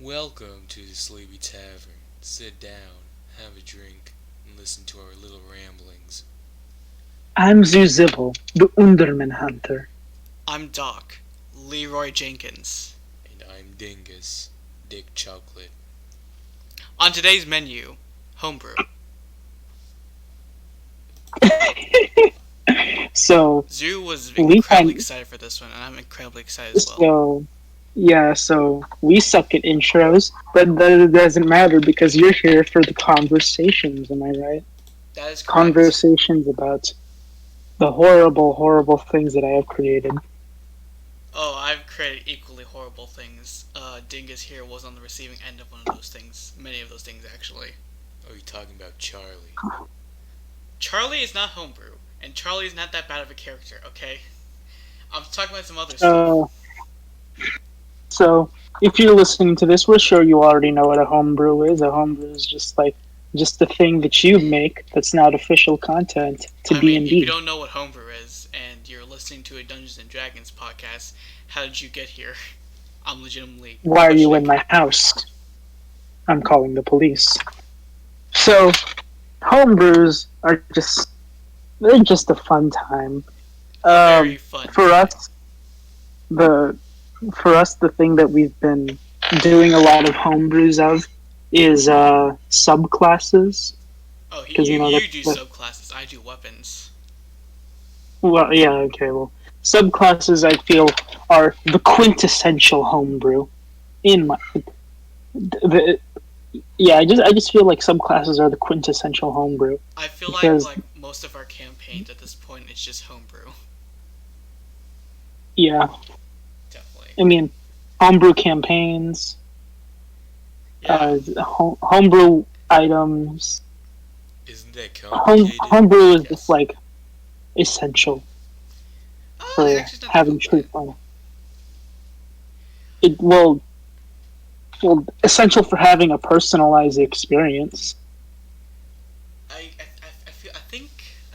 Welcome to the Sleepy Tavern. Sit down, have a drink, and listen to our little ramblings. I'm Zuzibble, the Underman Hunter. I'm Doc, Leroy Jenkins. And I'm Dingus, Dick Chocolate. On today's menu, Homebrew. So Zoo was we incredibly kind excited for this one, and I'm incredibly excited as well. so we suck at intros, but that doesn't matter because you're here for the conversations. Am I right? That is correct. Conversations about the horrible, horrible things that I have created. Oh, I've created equally horrible things. Dingus here was on the receiving end of one of those things. Many of those things, actually. Are you talking about Charlie? Charlie is not Homebrew, and Charlie is not that bad of a character, okay? I'm talking about some other stuff. Uh, so if you're listening to this, we're sure you already know what a homebrew is. A homebrew is just the thing that you make that's not official content to I D mean, and if you D. don't know what Homebrew is, and you're listening to a Dungeons and Dragons podcast, how did you get here? I'm legitimately Why are you in questioning. my house? I'm calling the police. So, homebrews are they're just a fun time. A very fun For time. us, the the thing that we've been doing a lot of homebrews of is subclasses. Oh, Because you that's you do the subclasses. I do weapons. well, yeah, okay, well, subclasses I feel are the quintessential homebrew in my the, yeah. I just feel like subclasses are the quintessential homebrew I feel because like most of our campaigns at this point is just homebrew. yeah, Definitely. I mean, homebrew campaigns, Yeah. homebrew items. Isn't that complicated? Homebrew is just Yes. like essential Actually, for it's not that having true complicated. fun. It essential for having a personalized experience. I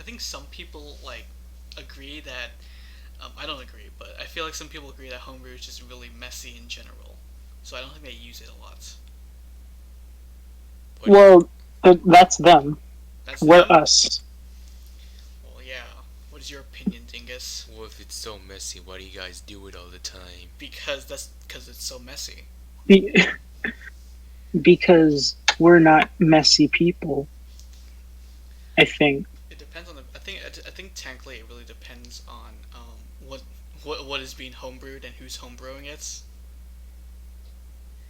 think some people agree that I don't agree, but I feel like some people agree that homebrew is just really messy in general. So I don't think they use it a lot. What do you. Well, that's them. That's We're them. us. Well, yeah. What is your opinion, Dingus? Well, if it's so messy, why do you guys do it all the time? Because it's so messy. Be- because we're not messy people. I think. It depends on the. I think technically it really depends on what is being homebrewed and who's homebrewing it.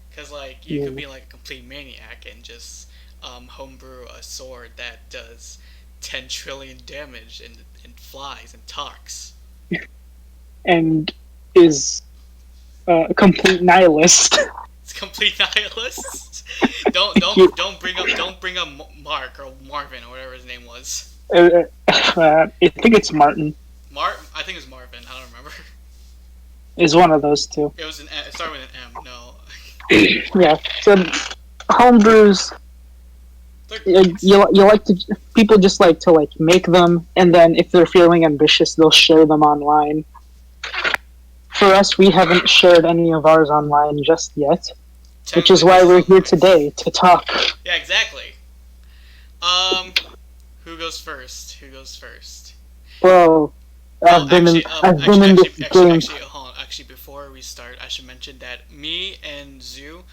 Because you could Yeah. be like a complete maniac and just homebrew a sword that does 10 trillion damage and flies and talks. And is a complete nihilist. It's complete nihilist. You- Don't bring up Mark or Marvin or whatever his name was. I think it's Martin. I think it was Marvin. I don't remember. Is one of those two. It started with an M. No, Yeah. So homebrews, they're great. you like to people just like to like make them, and then if they're feeling ambitious, they'll share them online. For us, we haven't shared any of ours online just yet, which is Technically, why this is we're on the here way. today to talk. Yeah, exactly. Um, who goes first? Who goes first? Well, Well, actually, I've been in this game. hold on. Actually, before we start, I should mention that me and Zoo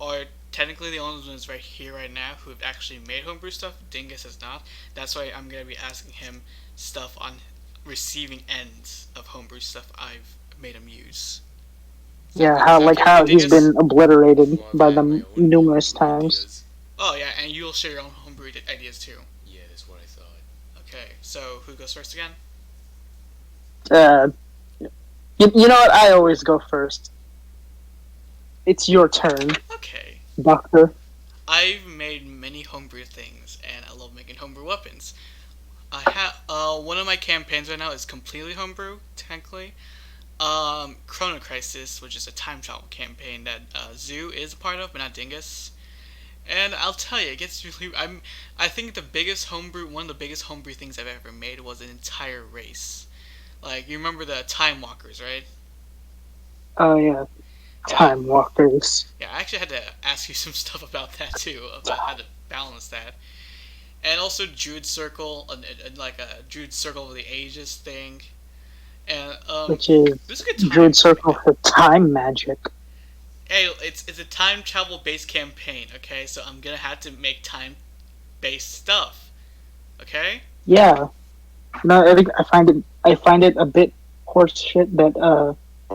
are technically the only ones right here right now who have actually made homebrew stuff. Dingus has not. That's why I'm gonna be asking him stuff on receiving ends of homebrew stuff I've made him use. Yeah, Is that okay with you, how he's Dingus? been obliterated Well, I've by had my them own numerous homebrew times. ideas. Oh yeah, and you'll share your own homebrew ideas too. Yeah, that's what I thought. Okay, so who goes first again? Uh, you know what? I always go first. It's your turn, Okay. Doctor. I've made many homebrew things, and I love making homebrew weapons. I have one of my campaigns right now is completely homebrew, technically. Chrono Crisis, which is a time travel campaign that Zoo is a part of, but not Dingus. And I'll tell you, it gets really. I think one of the biggest homebrew things I've ever made was an entire race. Like you remember the Time Walkers, right? Oh yeah. Time walkers. Yeah, I actually had to ask you some stuff about that too, about how to balance that. And also Druid Circle, like a Druid Circle of the Ages thing. And Which is this is a good Druid time. Circle for time magic. Hey, it's a time travel based campaign. Okay, so I'm gonna have to make time based stuff. Okay. Yeah. No, I find it a bit horseshit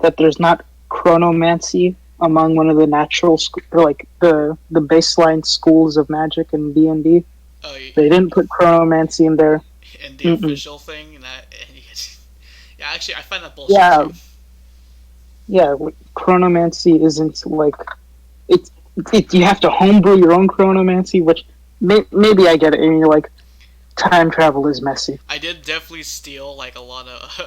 that there's not chronomancy among one of the or like the baseline schools of magic in D&D. Oh, They didn't put chronomancy in there. and the Mm-mm. official thing, and that, and yeah, actually, I find that bullshit Yeah, too. yeah. Like, chronomancy isn't like it's you have to homebrew your own chronomancy, which maybe I get it. And you're like, time travel is messy. I did definitely steal like a lot of.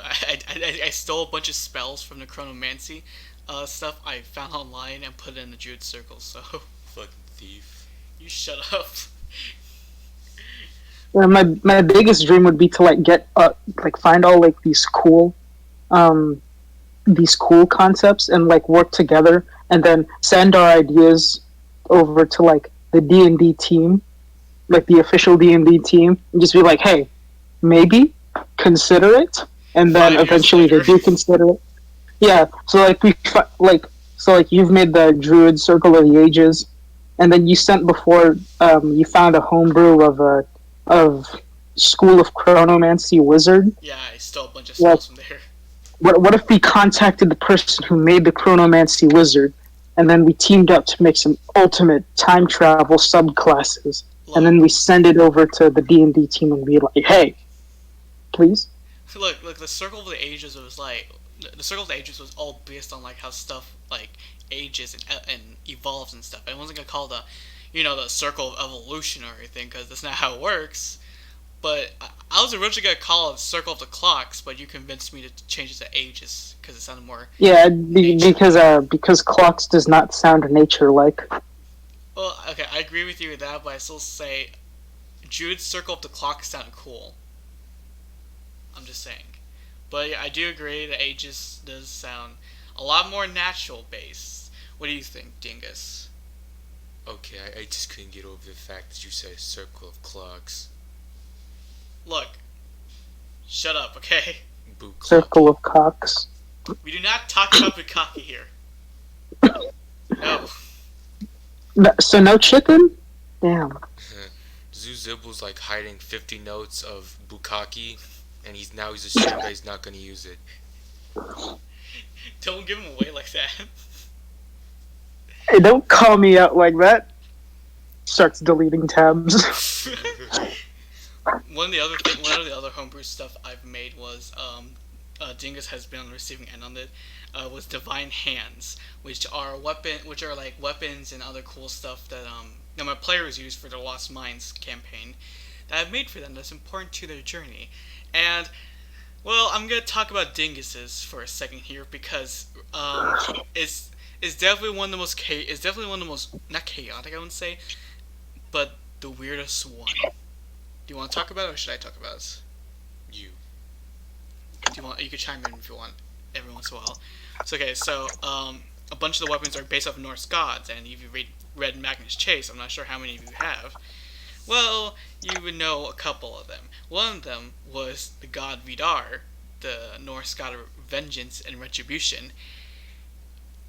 I stole a bunch of spells from the chronomancy stuff I found online and put it in the Druid Circle. So Fucking thief. you shut up. Yeah, my biggest dream would be to like get like find all like um these cool concepts and like work together and then send our ideas over to like the D&D team, like the official D&D team, and just be like, hey, maybe consider it, and then 5 years eventually they later. do consider it. Yeah, so like you've made the Druid Circle of the Ages, and then you sent before you found a homebrew of School of Chronomancy Wizard. Yeah, I stole a bunch of Like, spells from there. what if we contacted the person who made the Chronomancy Wizard, and then we teamed up to make some ultimate time travel subclasses, and then we send it over to the D&D team and be like, hey, please. Look, the Circle of the Ages was like the Circle of the Ages was all based on like how stuff like ages and evolves and stuff. I wasn't gonna call the Circle of Evolution or anything because that's not how it works. But I was originally gonna call it Circle of the Clocks, but you convinced me to change it to Ages because it sounded more. Yeah, nature. because clocks does not sound nature-like. Well, okay, I agree with you with that, but I still say Druid's Circle of the Clocks sounded cool. I'm just saying. But yeah, I do agree that Aegis does sound a lot more natural based. What do you think, Dingus? Okay, I just couldn't get over the fact that you said circle of clocks. Look, shut up, okay? Circle of cocks. We do not talk about Bukaki here. No. So no chicken? Damn. Zuzibble's like hiding 50 notes of Bukaki, and he's assumed that he's not gonna use it. Don't give him away like that. Hey, don't call me out like that. Starts deleting tabs. One of the other homebrew stuff I've made was Dingus has been on the receiving end on it. Was Divine Hands, which are like weapons and other cool stuff that my players use for their Lost Mines campaign that I've made for them that's important to their journey. And well, I'm gonna talk about Dingus's for a second here because it's definitely one of the most not chaotic, I wouldn't say, but the weirdest one. Do you want to talk about it, or should I talk about it? You. You could chime in if you want every once in a while. So a bunch of the weapons are based off Norse gods, and if you read Magnus Chase, I'm not sure how many of you have. Well, you would know a couple of them. One of them was the god Vidar, the Norse god of vengeance and retribution.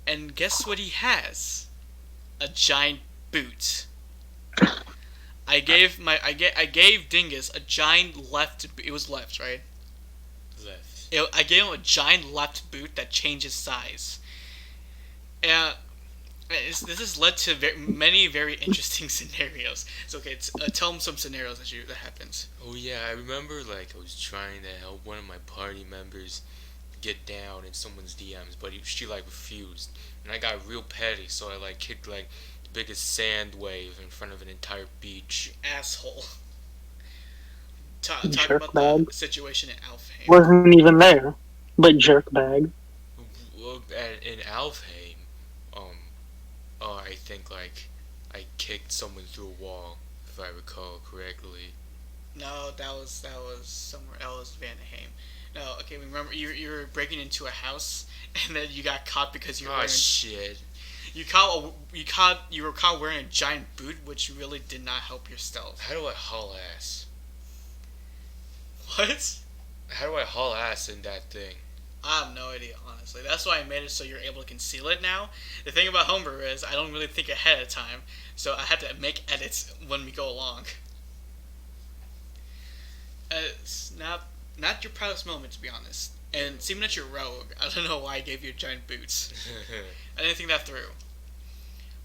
And guess what he has? A giant boot. I gave Dingus a giant left. It was left, right? Left. I gave him a giant left boot that changes size. And this has led to many very interesting scenarios. So okay, tell him some scenarios that happens. Oh yeah, I remember like I was trying to help one of my party members get down in someone's DMs, but she like refused, and I got real petty, so I like kicked like the biggest sand wave in front of an entire beach. Asshole. Talk Jerk about bag. the situation in Alfheim. Wasn't even there, but jerk bag. Well, in Alfheim, I think like I kicked someone through a wall, if I recall correctly. No, that was somewhere else, Vanaheim. No, okay. Remember, you were breaking into a house, and then you got caught because you were Oh wearing shit! you were caught wearing a giant boot, which really did not help your stealth. How do I haul ass? What? How do I haul ass in that thing? I have no idea, honestly. That's why I made it so you're able to conceal it now. The thing about Homebrew is I don't really think ahead of time, so I had to make edits when we go along. It's not your proudest moment, to be honest. And seeing that you're rogue, I don't know why I gave you giant boots. I didn't think that through.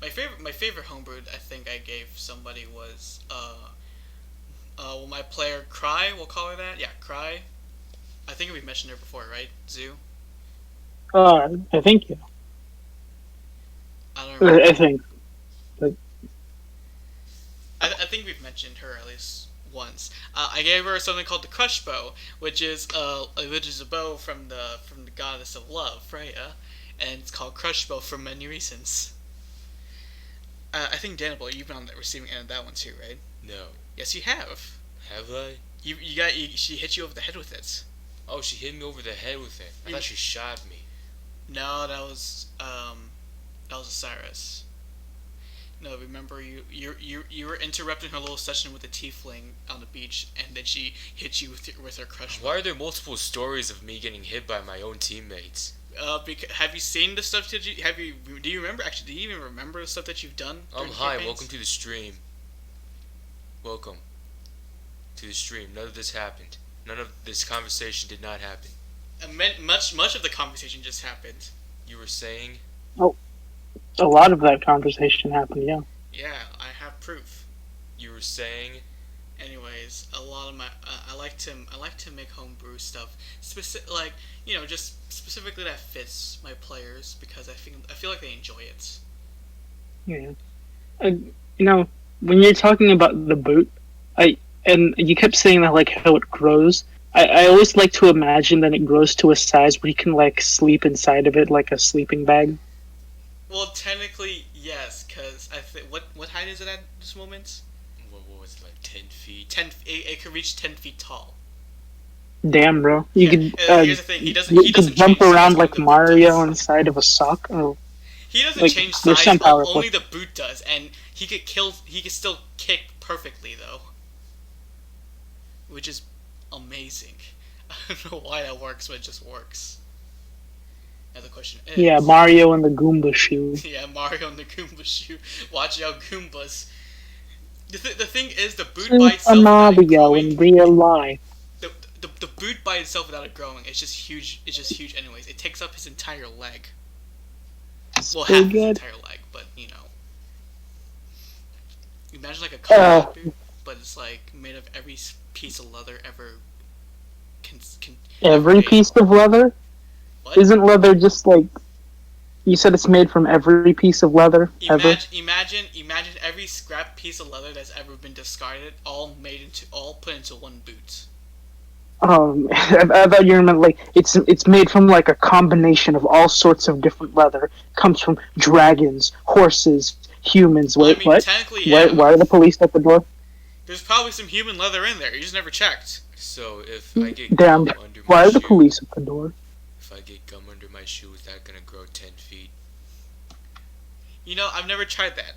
My favorite homebrew I think I gave somebody was well, my player Cry, we'll call her that. Yeah, Cry. I think we mentioned her before, right? Zoo. I think yeah. I don't remember. I think. I think we've mentioned her at least once. I gave her something called the Crush Bow, which is a bow from the goddess of love, Freya, and it's called Crush Bow for many reasons. I think Danable, you've been on the receiving end of that one too, right? No. Yes, you have. Have I? She hit you over the head with it. Oh, she hit me over the head with it. I thought she shot me. No, that was Osiris. No, remember you were interrupting her little session with the tiefling on the beach, and then she hit you with her crush. Why are there multiple stories of me getting hit by my own teammates? Have you seen the stuff that you do you remember actually? Do you even remember the stuff that you've done? Hi, welcome to the stream. Welcome to the stream. None of this happened. None of this conversation did not happen. Much of the conversation just happened. You were saying? Oh, a lot of that conversation happened. Yeah. Yeah, I have proof. You were saying? Anyways, a lot of my I like to make homebrew stuff, like just specifically that fits my players because I feel like they enjoy it. Yeah. When you're talking about the boot, and you kept saying that like how it grows. I always like to imagine that it grows to a size where you can like sleep inside of it like a sleeping bag. Well, technically yes, because what height is it at this moment? What was it, like 10 feet? It could reach 10 feet tall. Damn, bro! Here's the thing. He doesn't jump change around size, like only the boot Mario does. inside of a sock. Oh, He doesn't like, change there's size. some power. Only the boot does, and he could still kick perfectly though, which is amazing. I don't know why that works, but it just works. Now the question is... Yeah, Mario and the Goomba shoe. Yeah, Mario and the Goomba shoe. Watch out, Goombas. The thing is, the boot by itself without it Mario growing... in real life. The boot by itself without it growing, it's just huge. It's just huge anyways. It takes up his entire leg. Well, half his entire leg, but Imagine like a combat boot, but it's like made of every piece of leather ever. Every piece of leather? What? Isn't leather just like... You said it's made from every piece of leather ever? Imagine every scrap piece of leather that's ever been discarded, all put into one boot. I thought you meant like it's made from like a combination of all sorts of different leather. Comes from dragons, horses, humans. Well, Wait, what? Technically, yeah. Why are the police at the door? There's probably some human leather in there. You just never checked. So if I get Damn. gum under Why my are the shoe, police at the door? if I get gum under my shoe, is that gonna grow 10 feet? I've never tried that.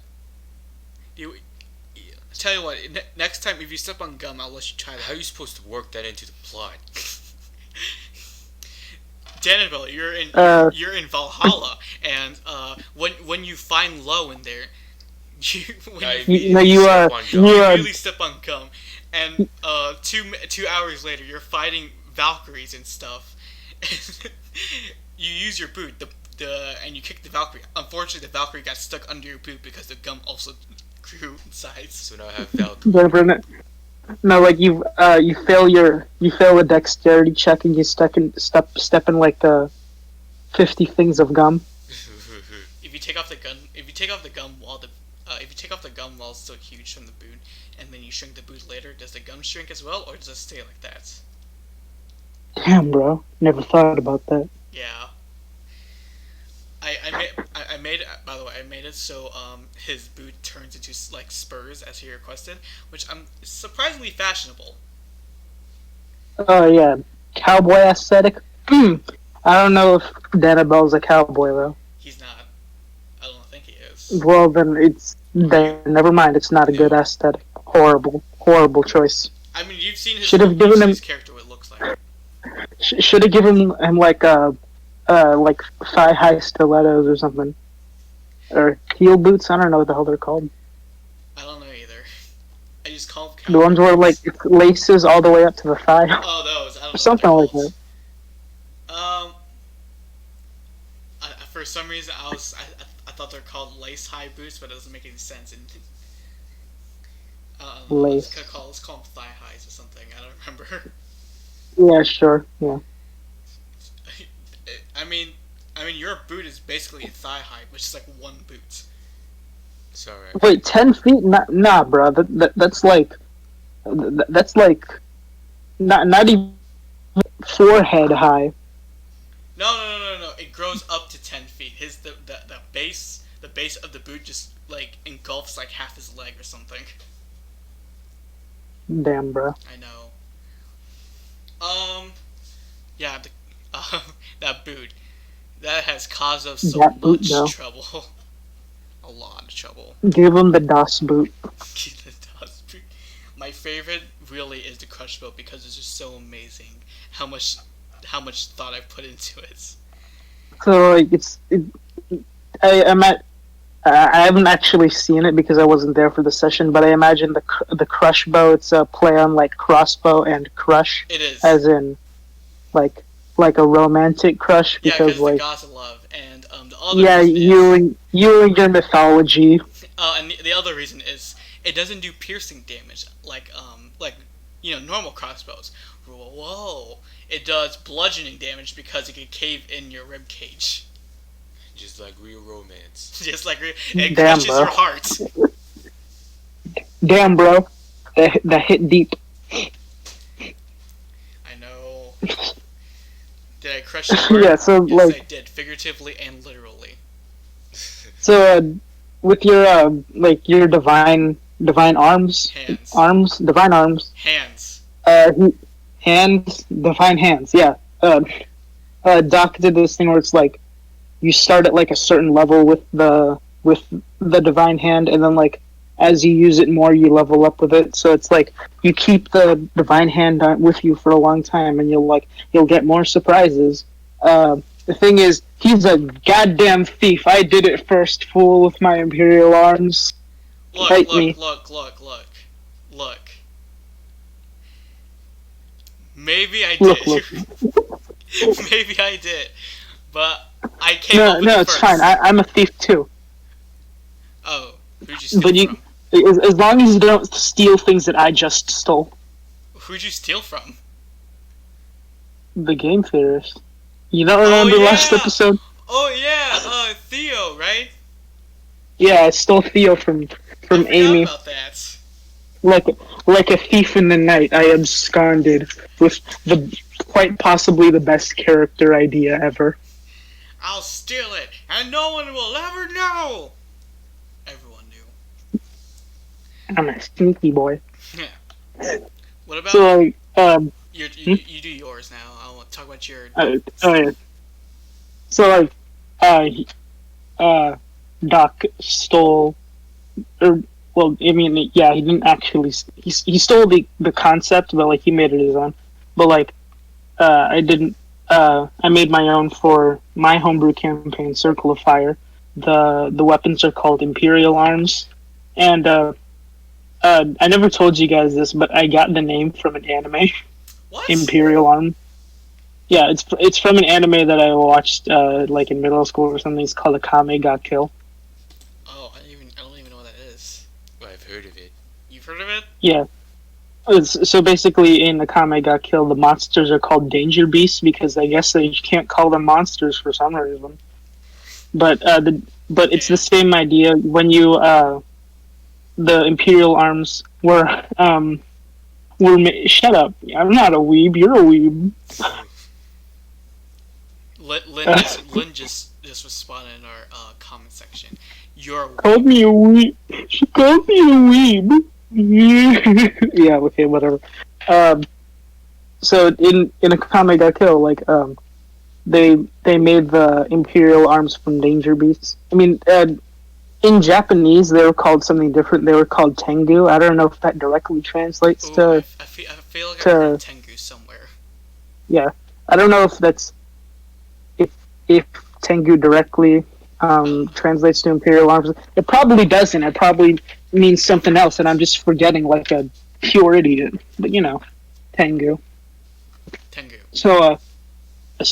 Tell you what, next time if you step on gum, I'll let you try that. How are you supposed to work that into the plot? Danville, you're in Valhalla, and when you find low in there, you really step on gum, and 2 hours later you're fighting Valkyries and stuff. You use your boot, and you kick the Valkyrie. Unfortunately, the Valkyrie got stuck under your boot because the gum also grew in size. So now I have Valkyrie. No, like you fail a dexterity check and you step in like 50 things of gum. If you take off the gum while it's still huge from the boot, and then you shrink the boot later, does the gum shrink as well, or does it stay like that? Damn, bro, never thought about that. Yeah. I made it. By the way, I made it so his boot turns into like spurs as he requested, which I'm surprisingly fashionable. Oh yeah, cowboy aesthetic. I don't know if Danabelle's a cowboy though. He's not. I don't think he is. Well, then You, never mind. It's not a good no. aesthetic. Horrible choice. I mean, you've seen his Should have given him. character. What it looks like. Should have given him like thigh-high stilettos or something, or heel boots. I don't know what the hell they're called. I don't know either. I just call them The ones where like it's laces all the way up to the thigh. Oh, those. I don't know. Something like that. For some reason, I thought they're called lace high boots, but it doesn't make any sense. And Lace. let's call them thigh highs or something. I don't remember. Yeah, sure. Yeah. I mean, your boot is basically a thigh high, which is like one boot. It's alright. Wait, 10 feet? Nah, bro. That's like not even forehead high. No. It grows up to 10 feet. The base of the boot just like engulfs like half his leg or something. Damn, bro. I know. Yeah, that boot that has caused us so much trouble. A lot of trouble. Give him the DOS boot. My favorite really is the crush boat because it's just so amazing how much thought I put into it. So like I haven't actually seen it because I wasn't there for the session, but I imagine the crush bow. It's a play on like crossbow and crush. It is, as in like a romantic crush because like the gods of love and the other you and your mythology. And the other reason is it doesn't do piercing damage like normal crossbows. Whoa! It does bludgeoning damage because it can cave in your rib cage. Just like real romance. Just like it crushes your heart. Damn, bro, that hit deep. I know. Did I crush your heart? Yeah, so yes, I did, figuratively and literally. So, with your your divine arms, divine arms, hands, divine hands. Yeah. Doc did this thing where it's like you start at like a certain level with the divine hand, and then like as you use it more, you level up with it. So it's like you keep the divine hand with you for a long time, and you'll get more surprises. The thing is, he's a goddamn thief. I did it first, fool, with my imperial arms. Look. Maybe I did. Maybe I did, but I came up with it it's first. fine. I'm a thief too. Oh, who'd you steal from? As long as you don't steal things that I just stole. Who'd you steal from? The Game Theorist. You don't remember last episode? Oh yeah, Theo, right? Yeah, I stole Theo from Amy. About that. Like a thief in the night, I absconded with quite possibly the best character idea ever. I'll steal it, and no one will ever know. Everyone knew. I'm a sneaky boy. Yeah. What about you do yours now. I want to talk about your. Yeah. So Doc stole, well, I mean, yeah, he didn't actually. He stole the concept, but like he made it his own. But like, I didn't. I made my own for my homebrew campaign, Circle of Fire. The weapons are called Imperial Arms, and I never told you guys this, but I got the name from an anime. What? Imperial Arm. Yeah, it's from an anime that I watched like in middle school or something. It's called Akame ga Kill. Oh, I don't even know what that is. Well, I've heard of it. You've heard of it? Yeah. So basically, in Akame ga Kill, the monsters are called danger beasts because I guess they can't call them monsters for some reason. But it's the same idea when you the Imperial Arms were shut up. I'm not a weeb. You're a weeb. Lynn just responded in our comment section. You're a weeb. Called me a weeb. She called me a weeb. Yeah, okay, whatever. so in a Kame ga Kill, like they made the Imperial arms from danger beasts. I mean, in Japanese they were called something different. They were called Tengu. I don't know if that directly translates Ooh, to I feel like I've heard Tengu somewhere. yeah. I don't know if that's if Tengu directly translates to Imperial arms. It probably doesn't. It probably means something else, and I'm just forgetting like a pure idiot. But Tengu. Tengu. So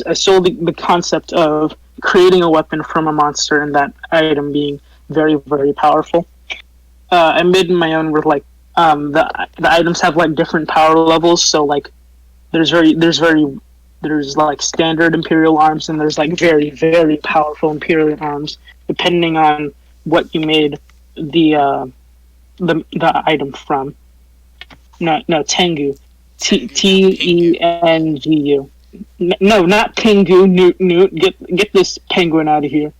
I sold the concept of creating a weapon from a monster and that item being very, very powerful. I made my own with like the items have like different power levels. So like there's like standard Imperial arms and there's like very, very powerful Imperial arms depending on what you made the item from. No, Tengu. Tengu. No, not Tengu. Newt. Get this penguin out of here,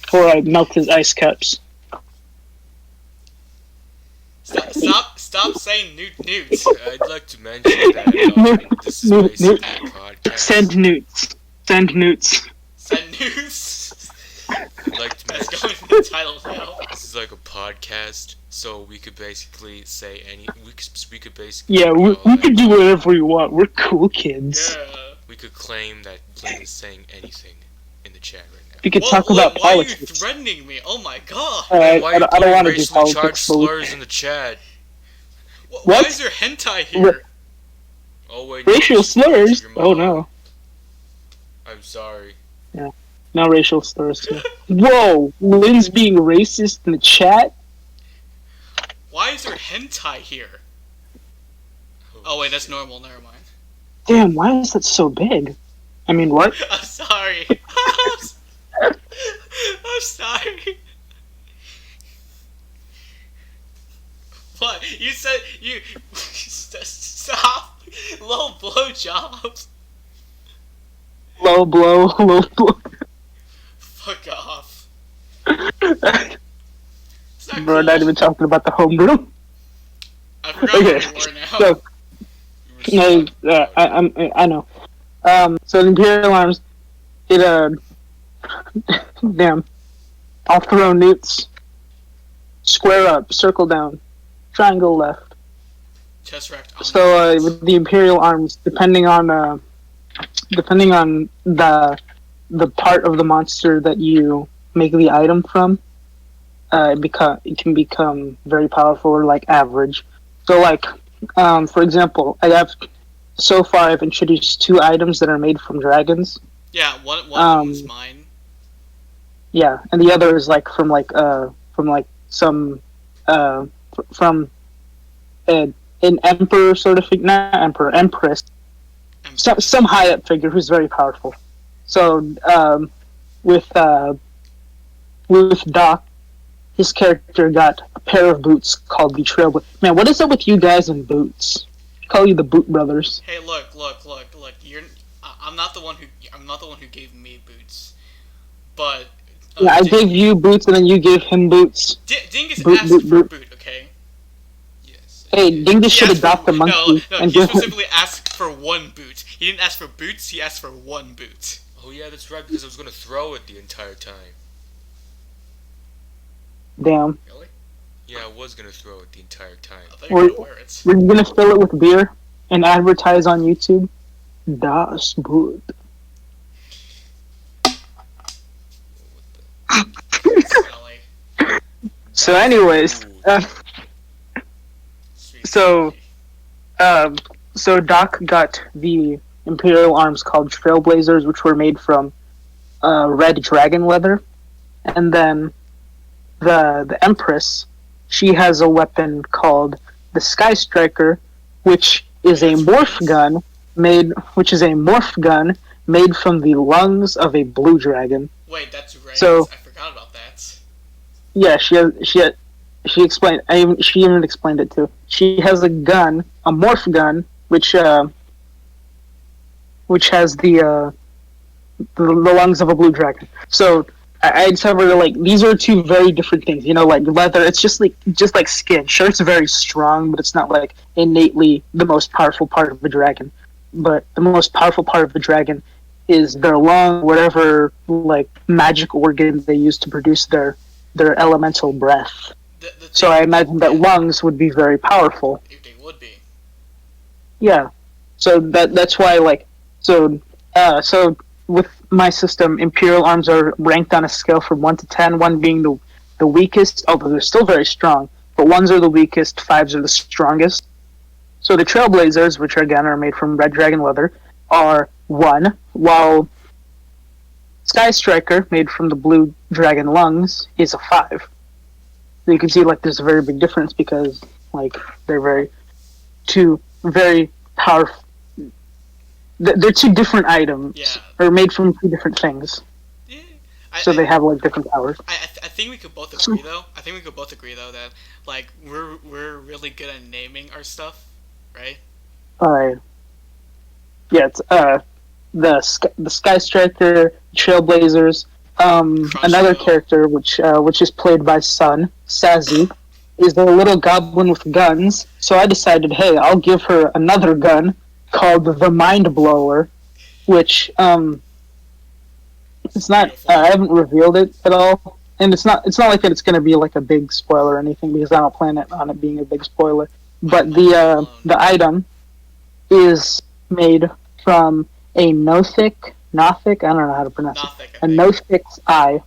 before I melt his ice cups. Stop saying Newt. I'd like to mention that this is basically a podcast. Send Newts. Send Newts. I'd like to That's mention going in the title now. this is like a podcast, so we could basically say we could basically Yeah, we could do whatever we want. We're cool kids. Yeah. We could claim that Blinn is saying anything in the chat right now. We could talk about why politics. are you threatening me? Oh my god. I Why are you don't want to do racially charged politics. But slurs in the chat? Why What? is there hentai here? Oh wait, racial no, slurs? your Oh mom. no. I'm sorry. No racial slurs. Too. Whoa! Lynn's being racist in the chat? Why is there hentai here? Oh wait, that's normal. Never mind. Damn, why is that so big? I mean, what? I'm sorry. I'm sorry. What? You said you stop. Low blowjobs. Low blow. Fuck off. We're It's not cool. not even talking about the homebrew. I forgot Okay, where we were now. so I know. So the Imperial arms, it damn. I'll throw newts. Square up, circle down, triangle left. Chest racked. So with the Imperial arms, depending on the part of the monster that you make the item from, it can become very powerful or like average. So like, for example, so far I've introduced 2 items that are made from dragons. Yeah, one is mine. Yeah, and the other is like from some from an emperor sort of figure, not emperor, empress, some high up figure who's very powerful. So with Doc, his character got a pair of boots called the Trailblazer. Man, what is up with you guys and boots? I call you the Boot Brothers. Hey, look. I'm not the one who gave me boots, but Yeah, I gave you boots and then you gave him boots. Dingus Boot, asked boot, for a boot. boot. Okay. Yes. Hey, Dingus should He asked adopt for- a monkey No, and he give him. specifically asked for one boot. He didn't ask for boots. He asked for one boot. Oh yeah, that's right. Because I was gonna throw it the entire time. Damn. Really? Yeah, I was gonna throw it the entire time. I thought you were gonna wear it. We're gonna fill it with beer and advertise on YouTube. Das Boot. Smelly. So, anyways, Sweet. so Doc got the Imperial arms called Trailblazers, which were made from red dragon leather, and then the Empress, she has a weapon called the Sky Striker, which is a morph gun made from the lungs of a blue dragon. Wait, that's right. So- I forgot about that. Yeah, she explained. She even explained it too. She has a gun, a morph gun, which has the lungs of a blue dragon. So I discovered like these are 2 very different things. Like leather, it's just like skin. Sure, it's very strong, but it's not like innately the most powerful part of a dragon. but the most powerful part of the dragon is their lung, whatever like magic organ they use to produce their elemental breath. The So thing, I imagine that lungs would be very powerful. they would be. Yeah. So that's why so with my system, Imperial arms are ranked on a scale from 1 to 10, 1 being the weakest, although they're still very strong, but 1s are the weakest, 5s are the strongest. So the Trailblazers, which again are made from red dragon leather, are 1, while Sky Striker, made from the blue dragon lungs, is a 5. So you can see like there's a very big difference because like they're very powerful. They're two different items, or made from two different things. Yeah. So they have like different powers. I think we could both agree though. I think we could both agree though that like we're really good at naming our stuff, right? Yeah, it's the Sky Striker, Trailblazers. Another character which is played by Sun Sazi is a little goblin with guns. So I decided, hey, I'll give her another gun called the Mind Blower, which it's not. I haven't revealed it at all, and it's not like that. It's going to be like a big spoiler or anything because I don't plan on it being a big spoiler. But the item is made from a Nothic. I don't know how to pronounce it. A Nothic's eye,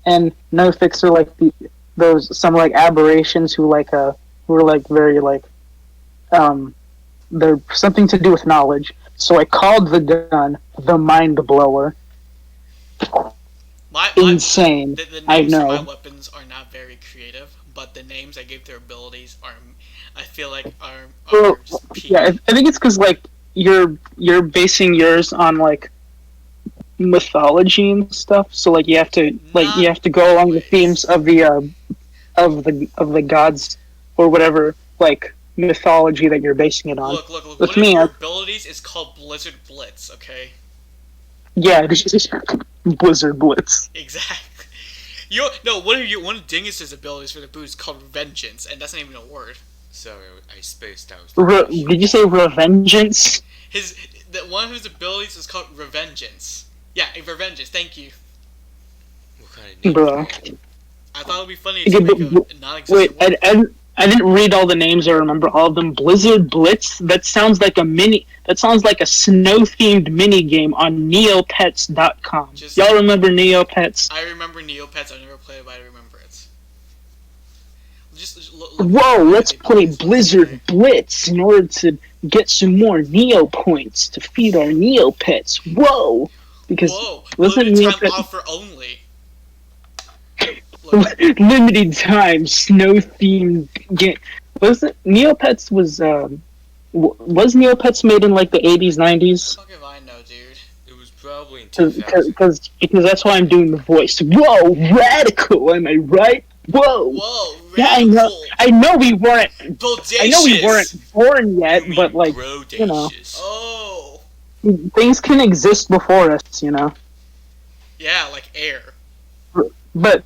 and Nothics are like some like aberrations who are like very like they're something to do with knowledge. So I called the gun the Mind Blower. Insane. The names I know. for my weapons are not very creative, but the names I gave their abilities are, I feel like are just peak. Yeah, I think it's because like you're basing yours on like mythology and stuff. So like you have to go along the themes of the gods or whatever like mythology that you're basing it on. Look. One of your abilities is called Blizzard Blitz. Okay. Yeah, it's just Blizzard Blitz. Exactly. One of Dingus's abilities for the boot is called Vengeance, and that's not even a word. Sorry, I spaced out. Did you say Revengeance? One of his abilities is called Revengeance. Yeah, a Revengeance. Thank you. What kind of name? Bro. I thought it would be funny to make a non-existent word. I didn't read all the names or remember all of them. Blizzard Blitz? That sounds like a snow-themed mini game on Neopets.com. Y'all remember Neopets? I remember Neopets. I've never played it, but I remember it. Whoa, let's play Blizzard Blitz in order to get some more Neo points to feed our Neopets. Whoa! Because limited time offer only. Limited time snow-themed game. Was it Neopets was Neopets made in like the 80s, 90s? Fuck if I know, dude. It was probably in 2000. Because that's why I'm doing the voice. Whoa, radical, am I right? Whoa, radical. Yeah, I know we weren't. Bodacious. I know we weren't born yet, but like you know, things can exist before us, you know. Yeah, like air. But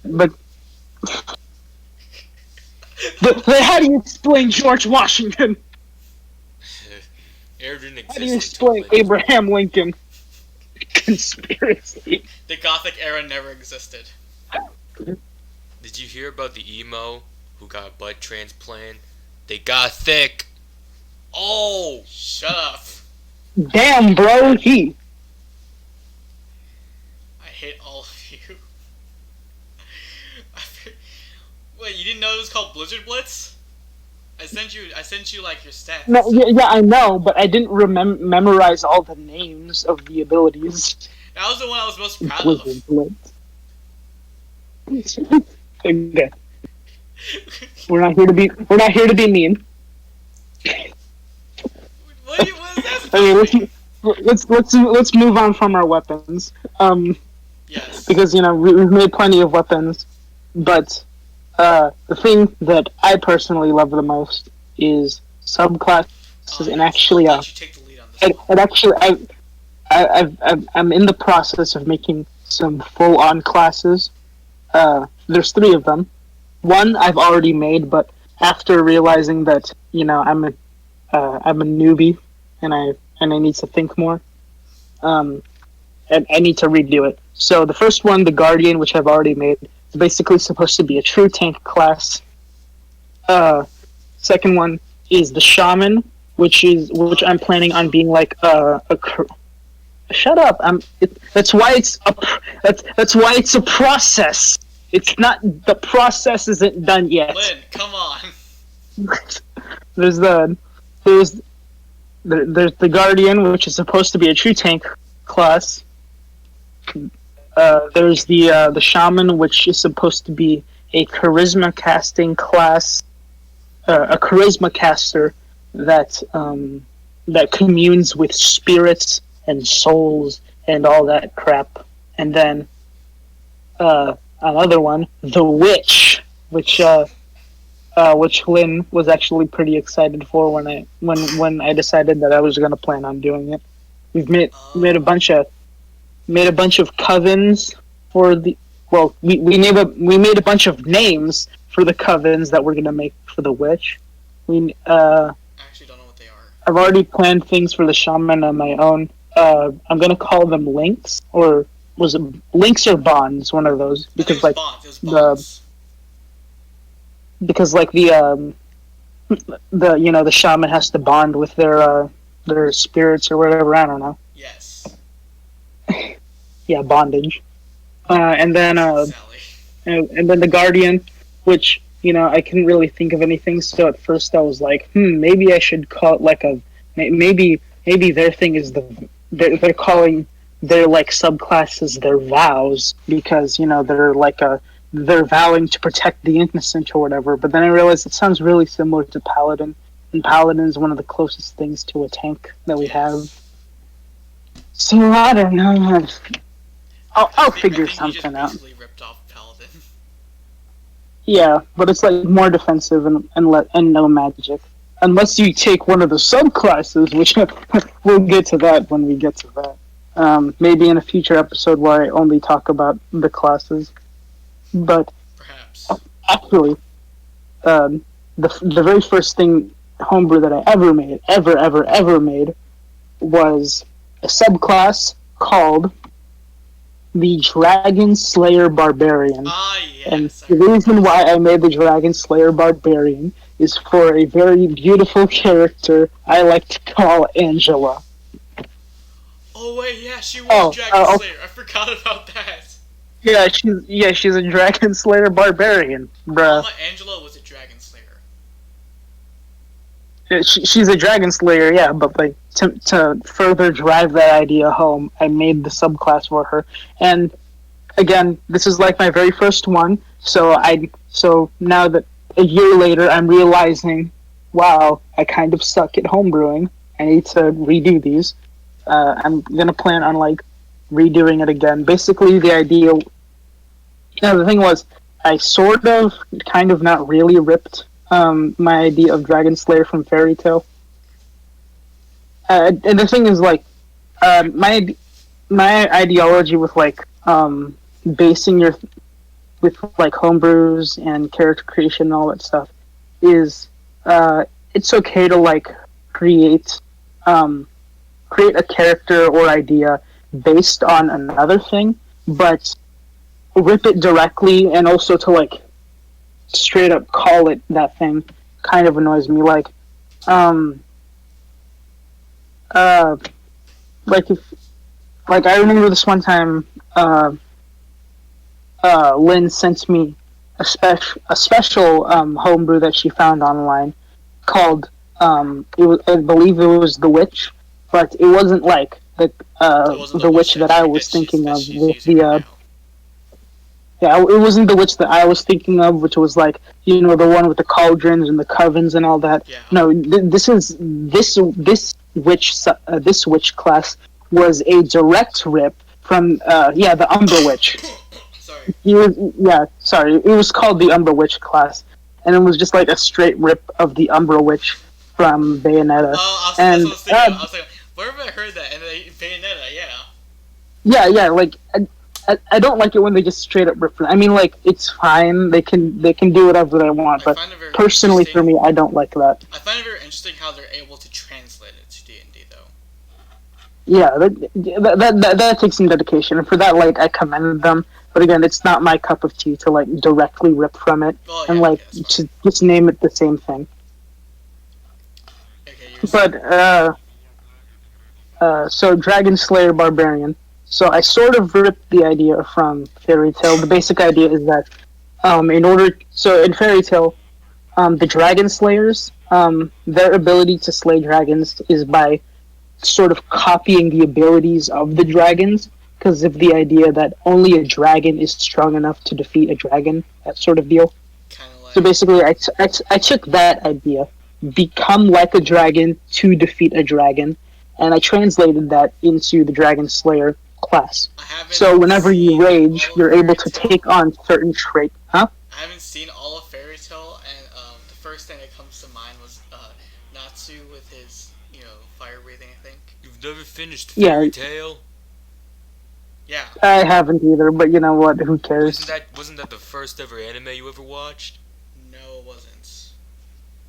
how do you explain George Washington? Air didn't exist. How do you explain Abraham Lincoln? Conspiracy. The Gothic era never existed. Did you hear about the emo who got a butt transplant? They got thick. Oh, shut up. Damn, bro, I hate all of you. Wait, you didn't know it was called Blizzard Blitz? I sent you like your stats. No, yeah, I know, but I didn't memorize all the names of the abilities. That was the one I was most proud Blizzard Blitz. Okay. We're not here to be mean. What is that supposed to be? Let's move on from our weapons. Yes. Because we've made plenty of weapons, but the thing that I personally love the most is subclasses, and actually, I'll let you take the lead on this and actually, I'm in the process of making some full-on classes. There's 3 of them. One I've already made, but after realizing that I'm a newbie and I and I need to think more. And I need to redo it. So the first one, the Guardian, which I've already made, is basically supposed to be a true tank class. Second one is the Shaman, which I'm planning on being like shut up. That's why it's a process. It's not, the process isn't done yet. Lynn, come on. there's the Guardian, which is supposed to be a true tank class. There's the Shaman, which is supposed to be a charisma casting class, a charisma caster that communes with spirits and souls and all that crap. And then another one, the Witch, which Lynn was actually pretty excited for when I decided that I was going to plan on doing it. We've made a bunch of covens for the. Well, we made a bunch of names for the covens that we're gonna make for the Witch. I actually don't know what they are. I've already planned things for the Shaman on my own. I'm gonna call them links, or was it links or bonds? One of those, because like bonds. because like the Shaman has to bond with their spirits or whatever. I don't know. Yes. Yeah, bondage. And then the Guardian, which I couldn't really think of anything. So at first I was like, maybe I should call it like maybe their thing is they're calling their like subclasses their vows, because they're vowing to protect the innocent or whatever. But then I realized it sounds really similar to Paladin, and Paladin is one of the closest things to a tank that we have. So I don't know. I'll figure something out. Basically ripped off Paladin. Yeah, but it's like more defensive and no magic, unless you take one of the subclasses, which we'll get to that when we get to that. Maybe in a future episode where I only talk about the classes. But perhaps actually, the very first thing homebrew that I ever made was a subclass called the Dragon Slayer Barbarian. Yes. And the reason why I made the Dragon Slayer Barbarian is for a very beautiful character I like to call Angela. Oh wait, yeah, she was Dragon Slayer. I forgot about that. Yeah, she's a Dragon Slayer Barbarian, bruh. Mama Angela was a Dragon Slayer. She's a Dragon Slayer, yeah, but like to further drive that idea home, I made the subclass for her. And again, this is like my very first one, so now that a year later I'm realizing, wow, I kind of suck at homebrewing. I need to redo these. I'm gonna plan on like redoing it again. Basically, the idea. The thing was, I sort of, kind of, not really ripped my idea of Dragon Slayer from Fairy Tail. And the thing is, like, my ideology with like basing with like homebrews and character creation and all that stuff is it's okay to like create a character or idea based on another thing, but rip it directly and also to like straight up call it that thing kind of annoys me. Like I remember this one time Lynn sent me a special homebrew that she found online called I believe it was The Witch, but it wasn't like the witch that I was thinking of with the yeah, it wasn't the witch that I was thinking of, which was like, the one with the cauldrons and the covens and all that. Yeah. No, this witch class was a direct rip from the Umbra Witch. Sorry. It was called the Umbra Witch class, and it was just like a straight rip of the Umbra Witch from Bayonetta. Oh, that's what I was thinking. I was like, where have I heard that? And Bayonetta, yeah. Yeah, like I don't like it when they just straight up rip. I mean, like, it's fine. They can do whatever they want, but personally for me, I don't like that. I find it very interesting how they're able to translate it to D&D, though. yeah, that takes some dedication, and for that, like, I commended them. But again, it's not my cup of tea to like directly rip from it Well, and yeah, like that's fine. to just name it the same thing. Okay, you're saying. But so Dragon Slayer Barbarian. So I sort of ripped the idea from Fairy Tale. The basic idea is that in Fairy Tale, the Dragon Slayers, their ability to slay dragons is by sort of copying the abilities of the dragons, because of the idea that only a dragon is strong enough to defeat a dragon, that sort of deal. Kind of So like. basically, I took that idea, become like a dragon to defeat a dragon, and I translated that into the Dragon Slayer class. I So haven't whenever you seen rage, all of you're able Fairy to Tale. take on certain traits. Huh? I haven't seen all of Fairy Tale, and the first thing that comes to mind was Natsu with his, fire breathing. I think. You've never finished Yeah, Fairy Tale? Yeah. I haven't either, but you know what? Who Wasn't cares? that the first ever anime you ever watched? No, it wasn't.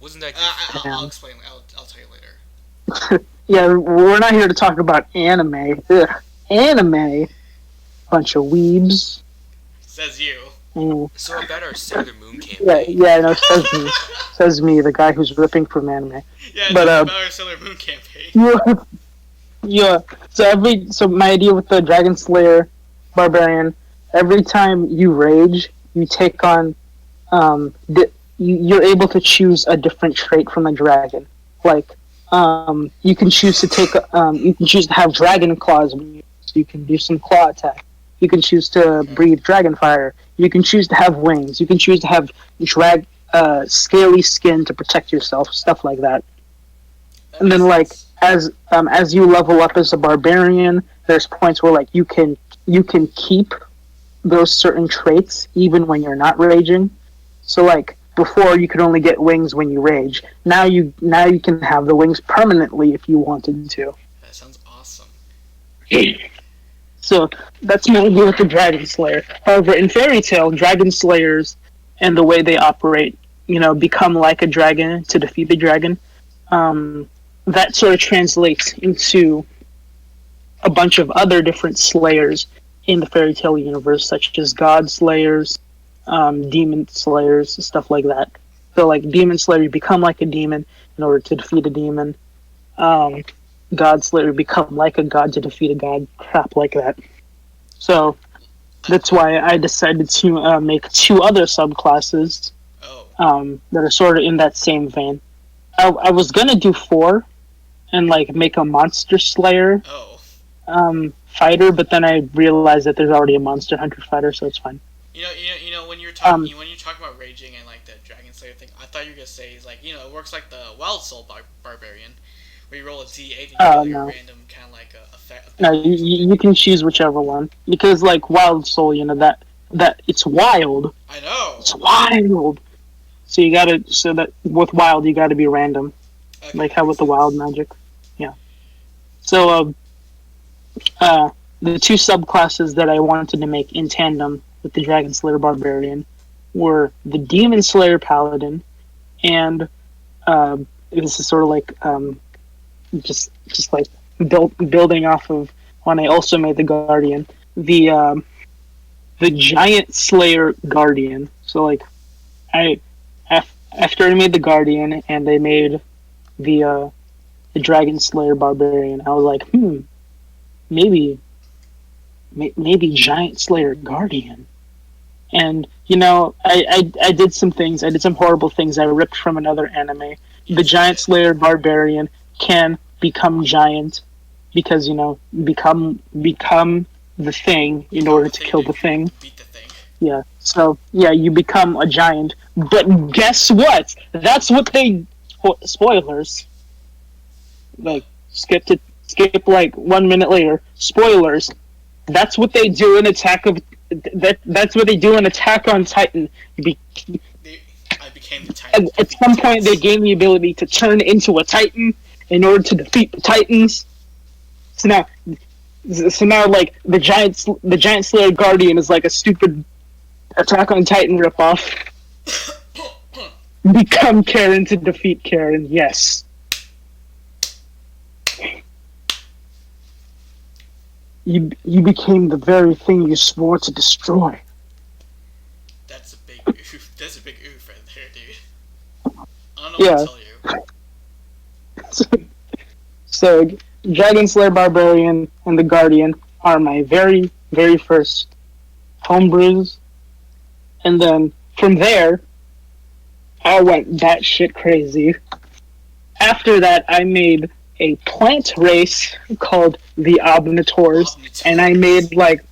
Wasn't that I'll Damn. explain. I'll tell you later. Yeah, we're not here to talk about anime. Ugh. Anime, bunch of weebs. Says you. Mm. so about our Sailor Moon Yeah, campaign? yeah, no, says me, the guy who's ripping from anime. Yeah, But it's about our Sailor Moon campaign. yeah, yeah. So my idea with the Dragon Slayer Barbarian, every time you rage, you take on you're able to choose a different trait from the dragon. Like you can choose to you can choose to have dragon claws. So you can do some claw attack. You can choose to breathe dragon fire. You can choose to have wings. You can choose to have scaly skin to protect yourself. Stuff like that. That And then makes like sense. as you level up as a barbarian, there's points where like you can keep those certain traits even when you're not raging. So like before you could only get wings when you rage. Now you can have the wings permanently if you wanted to. That sounds awesome. So that's my idea with the Dragon Slayer. However, in Fairy Tale, Dragon Slayers and the way they operate, become like a dragon to defeat the dragon. That sort of translates into a bunch of other different slayers in the Fairy Tale universe, such as God Slayers, Demon Slayers, stuff like that. So, like Demon Slayer, you become like a demon in order to defeat a demon. God Slayer, become like a god to defeat a god. Crap like that. So that's why I decided to make two other subclasses Oh. that are sort of in that same vein. I was gonna do four and like make a Monster Slayer Oh. fighter, but then I realized that there's already a Monster Hunter fighter, so it's fine. When you're talking when you talk about raging and like the Dragon Slayer thing, I thought you were gonna say is like it works like the Wild Soul Barbarian, where you roll a D8 and you get your No. random kind of like a effect. No, you can choose whichever one because like Wild Soul, that it's wild. I know. It's wild. So that with wild you gotta be random, Okay, like that how makes with the sense. wild magic. Yeah. So the two subclasses that I wanted to make in tandem with the Dragon Slayer Barbarian were the Demon Slayer Paladin, and this is sort of like just like building off of when I also made the Guardian, the Giant Slayer Guardian. So like after I made the Guardian and I made the Dragon Slayer Barbarian, I was like, maybe Giant Slayer Guardian. And I did some things. I did some horrible things. I ripped from another anime. The Giant Slayer Barbarian can become giant because become the thing in order to kill the thing. Beat the thing. Yeah. So yeah, you become a giant. But guess what? That's what they spoilers. Like skip like 1 minute later. Spoilers. That's what they do in That's what they do in Attack on Titan. I became the Titan. At some point, they gain the ability to turn into a Titan in order to defeat the Titans. So now, like the Giant Slayer Guardian is like a stupid Attack on Titan ripoff. Become Karen to defeat Karen. Yes. you became the very thing you swore to destroy. That's a big oof. That's a big oof right there, dude. I don't know what to tell you. So, Dragon Slayer Barbarian and the Guardian are my very, very first homebrews. And then from there, I went batshit crazy. After that, I made a plant race called the Obnitors, and I made like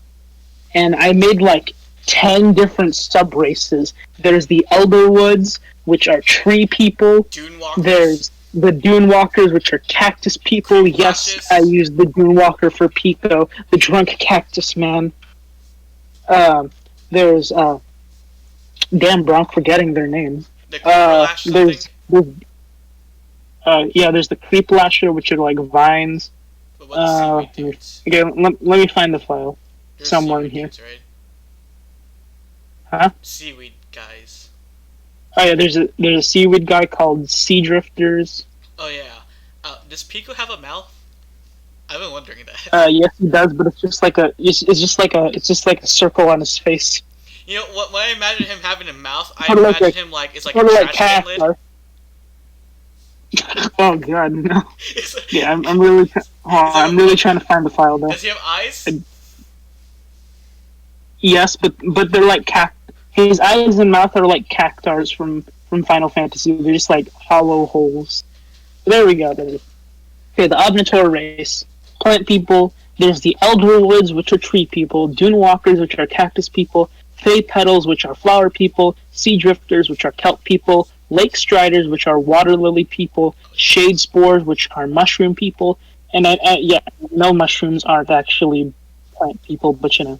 10 different sub races. There's the Elderwoods, which are tree people. Dune walkers. There's the Dune Walkers, which are cactus people. Creep Yes, lashes. I used the Dune Walker for Pico, the drunk cactus man. There's damn, bro, I'm forgetting their names. The Creeper There's the Creep Lasher, which are like vines. What about the seaweed dudes? Okay, let me find the file. There's Somewhere seaweed in here. dudes, right? Huh? Seaweed guys. Oh yeah, there's a seaweed guy called Sea Drifters. Oh yeah. Does Pico have a mouth? I've been wondering that. Yes, he does, but it's just like a circle on his face. You know, when I imagine him having a mouth, I Sort of like imagine him like it's like a Sort of like trash can lid. Cactar. Oh god, no. It's like- Yeah, I'm really trying to find the file though. Does he have eyes? Yes, but they're like his eyes and mouth are like cactars from Final Fantasy. They're just like hollow holes. There we go. Okay, the Obnitor race. Plant people. There's the Elderwoods, which are tree people. Dune Walkers, which are cactus people. Fey Petals, which are flower people. Sea Drifters, which are kelp people. Lake Striders, which are water lily people. Shade Spores, which are mushroom people. And no mushrooms aren't actually plant people, but you know.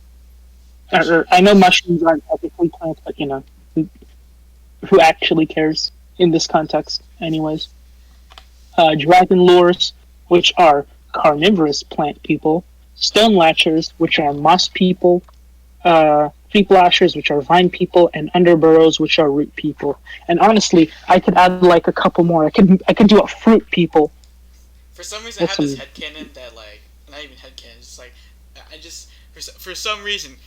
I know mushrooms aren't technically plants, but you know, who actually cares in this context, anyways? Dragon Lures, which are carnivorous plant people. Stone Latchers, which are moss people. Creep Lashers, which are vine people, and Underburrows, which are root people. And honestly, I could add like a couple more. I could do a fruit people. For some reason, I have this headcanon that like not even headcanon. It's just like I just for some reason.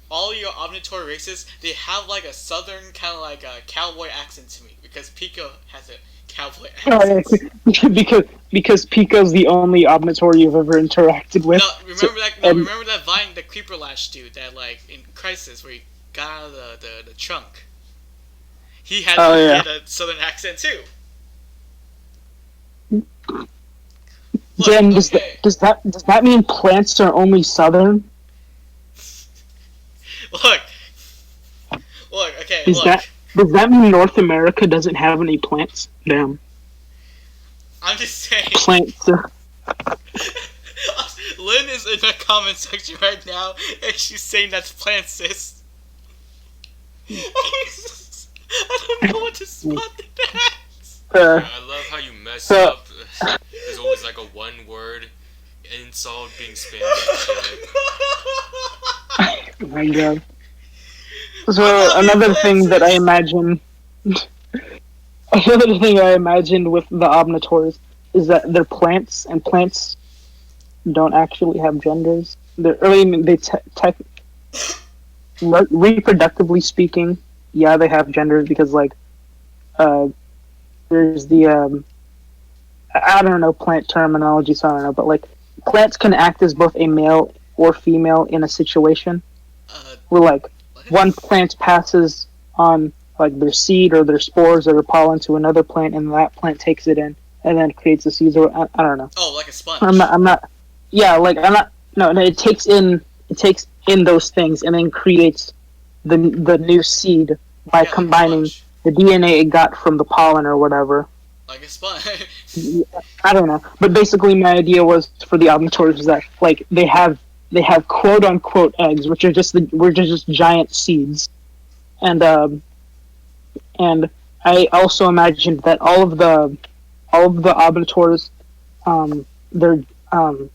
All your Omnitor races, they have like a southern kind of like a cowboy accent to me because Pico has a cowboy accent. Oh, yeah, because Pico's the only Omnitor you've ever interacted with. Remember that vine, the Creeper Lash dude that like in Crisis where he got out of the trunk. He had a southern accent too. Look, Damn, does that mean plants are only southern? Look, okay, Does that mean North America doesn't have any plants? Damn. I'm just saying. Plants. Lynn is in the comment section right now, and she's saying that's plant, sis. I don't know what to respond to that. I love how you mess up. There's always like a one-word insult being spammed. Oh my god. So another thing that I imagine with the Omnitors is that they're plants, and plants don't actually have genders. Reproductively speaking, yeah, they have genders because like there's the I don't know plant terminology, so I don't know, but like plants can act as both a male or female in a situation. Where like one plant passes on like their seed or their spores or their pollen to another plant, and that plant takes it in and then creates the seeds. Or I don't know. Oh, like a sponge. I'm not. Yeah, like I'm not. No, it takes in those things and then creates the new seed by combining the DNA it got from the pollen or whatever. Like a sponge. I don't know, but basically my idea was for the Omnitors is that like they have quote unquote eggs, which are just giant seeds, and I also imagined that all of the Omnitors, they're I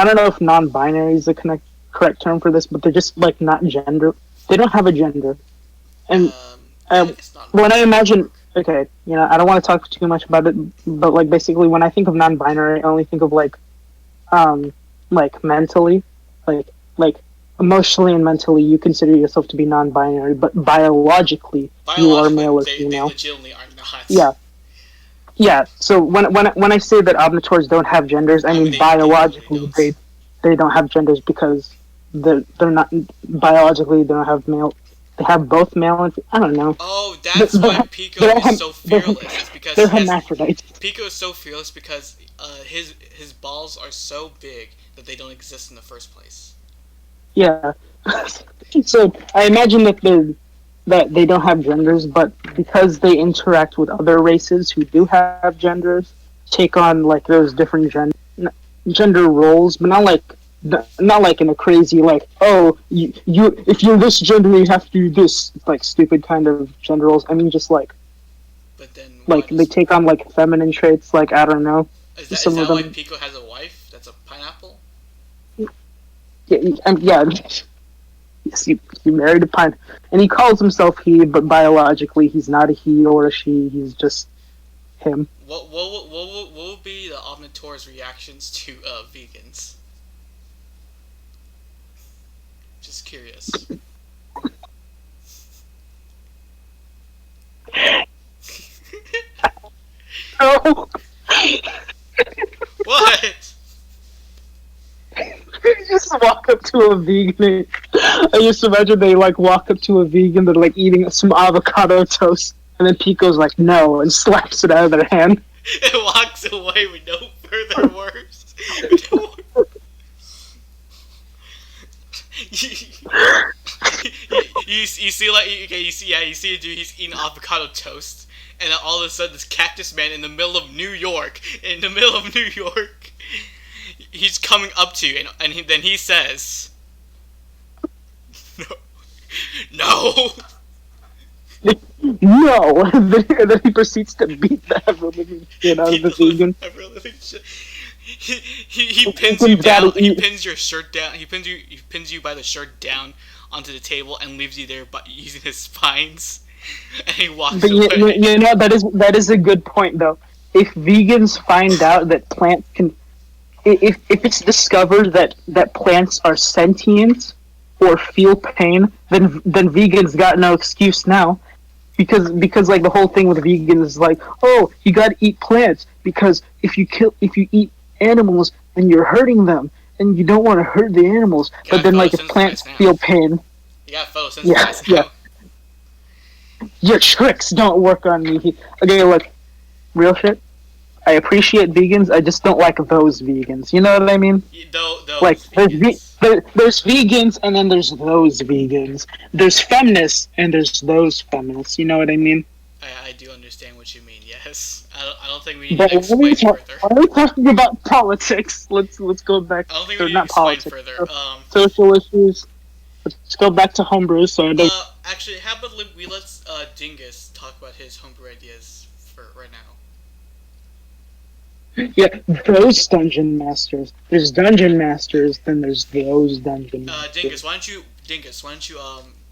don't know if non-binary is the correct term for this, but they're just like not gender. They don't have a gender, and when I imagine. Okay, you know, I don't want to talk too much about it, but like basically when I think of non-binary, I only think of like like mentally, like emotionally and mentally, you consider yourself to be non-binary, but biologically, you are Biologically, male or they female. legitimately are not. Yeah, yeah. So when I say that omnivores don't have genders, I I mean, mean they literally biologically don't. they don't have genders because they're not biologically they don't have male. They have both male and I don't know. Oh, They're, that's why they're, Pico they're, is so they're, fearless. It's because they're he has hermaphrodites. Pico is so fearless because his balls are so big that they don't exist in the first place. Yeah. So I imagine that they don't have genders, but because they interact with other races who do have genders, take on like those different gender roles, but not like in a crazy like you if you're this gender you have to do this like stupid kind of gender roles. I mean just But then why like they does take on like feminine traits like I don't know is some of that why them Pico has a wife? That's a pineapple. yeah. Yes, he married a pine, and he calls himself he, but biologically he's not a he or a she. He's just him. What would be the Omnitor's reactions to vegans? Just curious. Oh, What? you just walk up to a vegan. I just imagine they like walk up to a vegan. They're like eating some avocado toast, and then Pico's like no and slaps it out of their hand. It walks away with no further words. You see like okay you see a dude he's eating avocado toast and then all of a sudden this cactus man in the middle of New York he's coming up to you and then he says no no No, and then he proceeds to beat the ever living shit out of the vegan. He pins you down. He pins your shirt down. He pins you by the shirt down onto the table and leaves you there by using his spines. And he walks But away. you know that is a good point though. If vegans find out that plants can, if it's discovered that plants are sentient or feel pain, then vegans got no excuse now. Because like the whole thing with vegans is like, oh, you gotta eat plants because if you eat animals then you're hurting them and you don't want to hurt the animals. But then like if plants feel pain, you got photosynthesize now. Your tricks don't work on me. Okay, look, real shit. I appreciate vegans. I just don't like those vegans. You know what I mean? Those like vegans. there's vegans and then there's those vegans. There's feminists and there's those feminists. You know what I mean? I do understand what you mean. Yes, I don't think we need But to explain further. Why are we talking about politics? Let's go back. I don't think we need to not explain politics. further. Social issues. Let's go back to homebrew. So I don't. Actually, how about we let Dingus talk about his homebrew ideas for right now. Yeah, those dungeon masters. There's dungeon masters, then there's those dungeon masters. Dingus, why don't you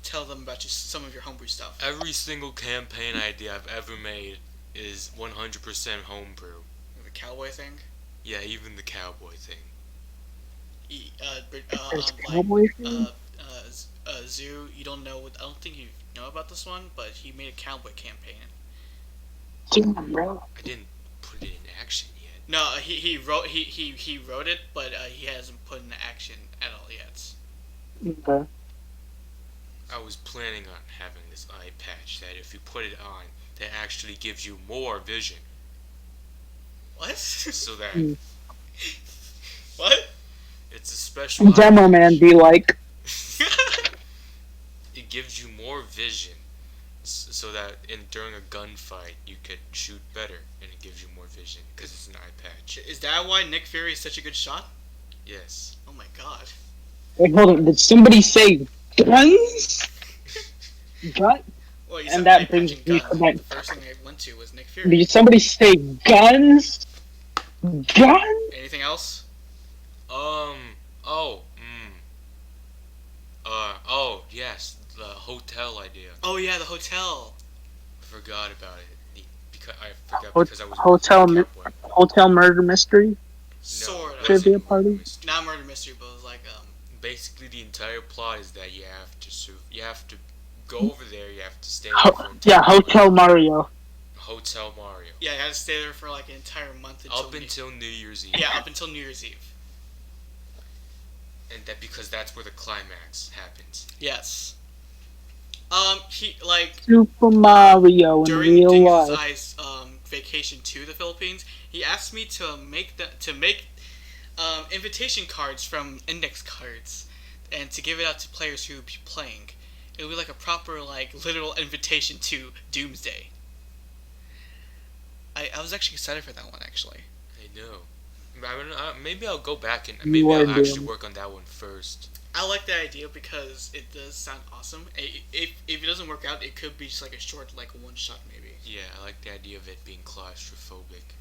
tell them about some of your homebrew stuff? Every single campaign idea I've ever made is 100% homebrew. The cowboy thing? Yeah, even the cowboy thing. Cowboy thing? Zoo, you don't know I don't think you know about this one, but he made a cowboy campaign. Damn, bro. I didn't put it in action yet. No, he wrote it, but he hasn't put it into action at all yet. Okay. I was planning on having this eye patch that if you put it on, that actually gives you more vision. What? So that what? It's a special Demo man be like. It gives you more vision, so that during a gunfight you could shoot better, and it gives you more vision because it's an eye patch. Is that why Nick Fury is such a good shot? Yes. Oh my god. Wait, hold on. Did somebody say guns? Gun? Well, you And said that brings me gun. to my. The first thing I went to was Nick Fury. Did somebody say guns? Gun? Anything else? Oh, yes, the hotel idea. Oh yeah, the hotel. I forgot about it. Because I was Hotel murder mystery? Sort of. trivia wasn't party? mystery. Not murder mystery, but it was like Basically, the entire plot is that you have to go over there. You have to stay there for an Yeah, entire Hotel Mario. Hotel Mario. yeah, you had to stay there for like an entire month Until New Year's Eve. yeah, up until New Year's Eve. And that because that's where the climax happens. Yes. He like Super Mario in during real Dingus' life. I's vacation to the Philippines, he asked me to make invitation cards from index cards, and to give it out to players who would be playing. It would be like a proper like literal invitation to Doomsday. I was actually excited for that one actually. I know. Maybe I'll go back and You maybe are I'll actually doomed. work on that one first. I like the idea because it does sound awesome. If it doesn't work out, it could be just like a short, like one shot maybe. Yeah, I like the idea of it being claustrophobic.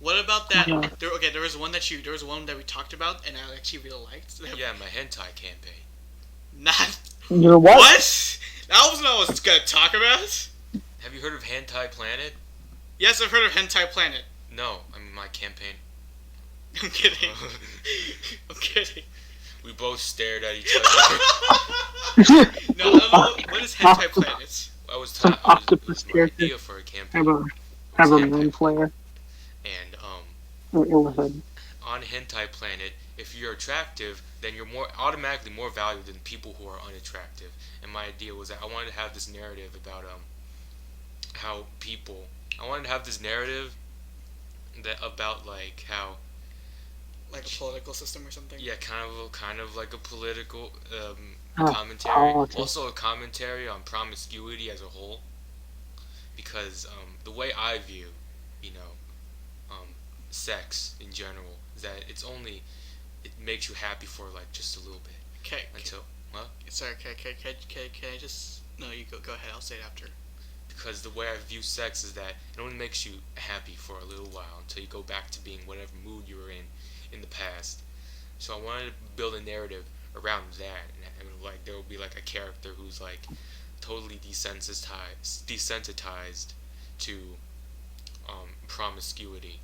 What about that? Yeah. There was one that we talked about, and I actually really liked. Yeah, my hentai campaign. Not You're what? what? That wasn't what I was gonna talk about. Have you heard of Hentai Planet? Yes, I've heard of Hentai Planet. No, I mean my campaign. I'm kidding. I'm kidding. We both stared at each other. No, I don't know what is Hentai Planet. I was Some it octopus was my character. idea for a campaign. Have a Hentai moon flare. And Or illicit. on Hentai Planet, if you're attractive, then you're automatically more valuable than people who are unattractive. And my idea was that I wanted to have this narrative about how people. I wanted to have this narrative that about like how Like a political system or something. yeah, kind of like a political Oh, commentary. politics. Also a commentary on promiscuity as a whole. Because the way I view, sex in general is that it makes you happy for like just a little bit Okay. until what? Sorry. Can I just? No, you go. Go ahead. I'll say it after. Because the way I view sex is that it only makes you happy for a little while until you go back to being whatever mood you were in the past. So I wanted to build a narrative around that, and like there will be like a character who's like totally desensitized to promiscuity.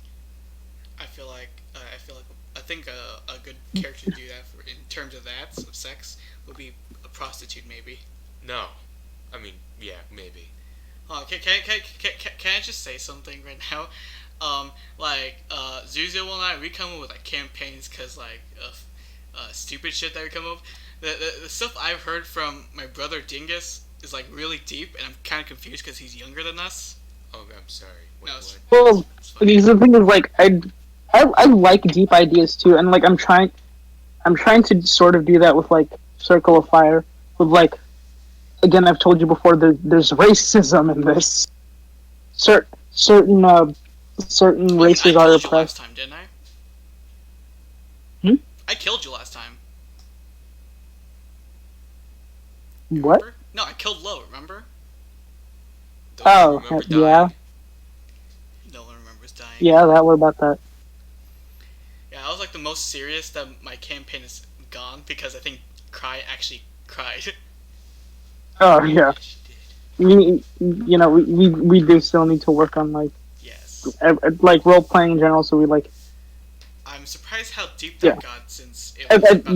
I think a good character to do that for in terms of that of sex would be a prostitute maybe. No, I mean yeah, maybe. Can I just say something right now? Zuzo and I, we come up with like campaigns because stupid shit that we come up with. The stuff I've heard from my brother Dingus is like really deep, and I'm kind of confused because he's younger than us. Oh, I'm sorry. Wait, No, what? Well, It's fine. because the thing is, like, I like deep ideas too, and like I'm trying to sort of do that with like Circle of Fire. With like, again, I've told you before, there's racism in this. Certain races I are killed you last oppressed. time, didn't I? Hmm? I killed you last time. What? Remember? No, I killed Lo. Remember? Don't you Oh, remember yeah, dying? No one remembers dying. yeah. That what about that? Yeah, I was like the most serious that my campaign is gone because I think Cry actually cried. Oh yeah. She did. We do still need to work on like Yes. like role playing in general. So we like I'm surprised how deep that Yeah. got since it was about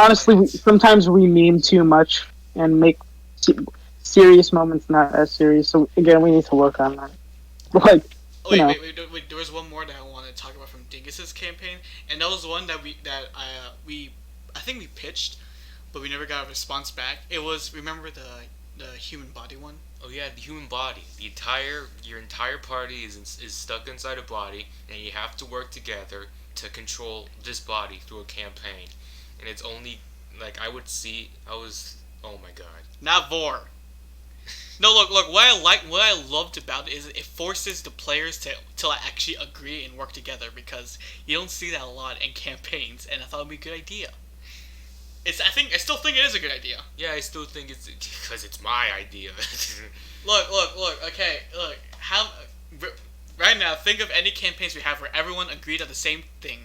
honestly, violence. sometimes we meme too much and make serious moments not as serious. So again, we need to work on that. Like, Oh, you know. wait, there was one more that I wanted to talk about from Dingus's campaign, and that was one that I think we pitched, but we never got a response back. It was, remember the human body one? Oh yeah, the human body. Your entire party is stuck inside a body, and you have to work together to control this body through a campaign. And it's only like oh my god. Not Vor. No, look. What I loved about it is it forces the players to actually agree and work together because you don't see that a lot in campaigns, and I thought it'd be a good idea. I still think it is a good idea. Yeah, I still think it's because it's my idea. Look. Okay, look. Right now, think of any campaigns we have where everyone agreed on the same thing,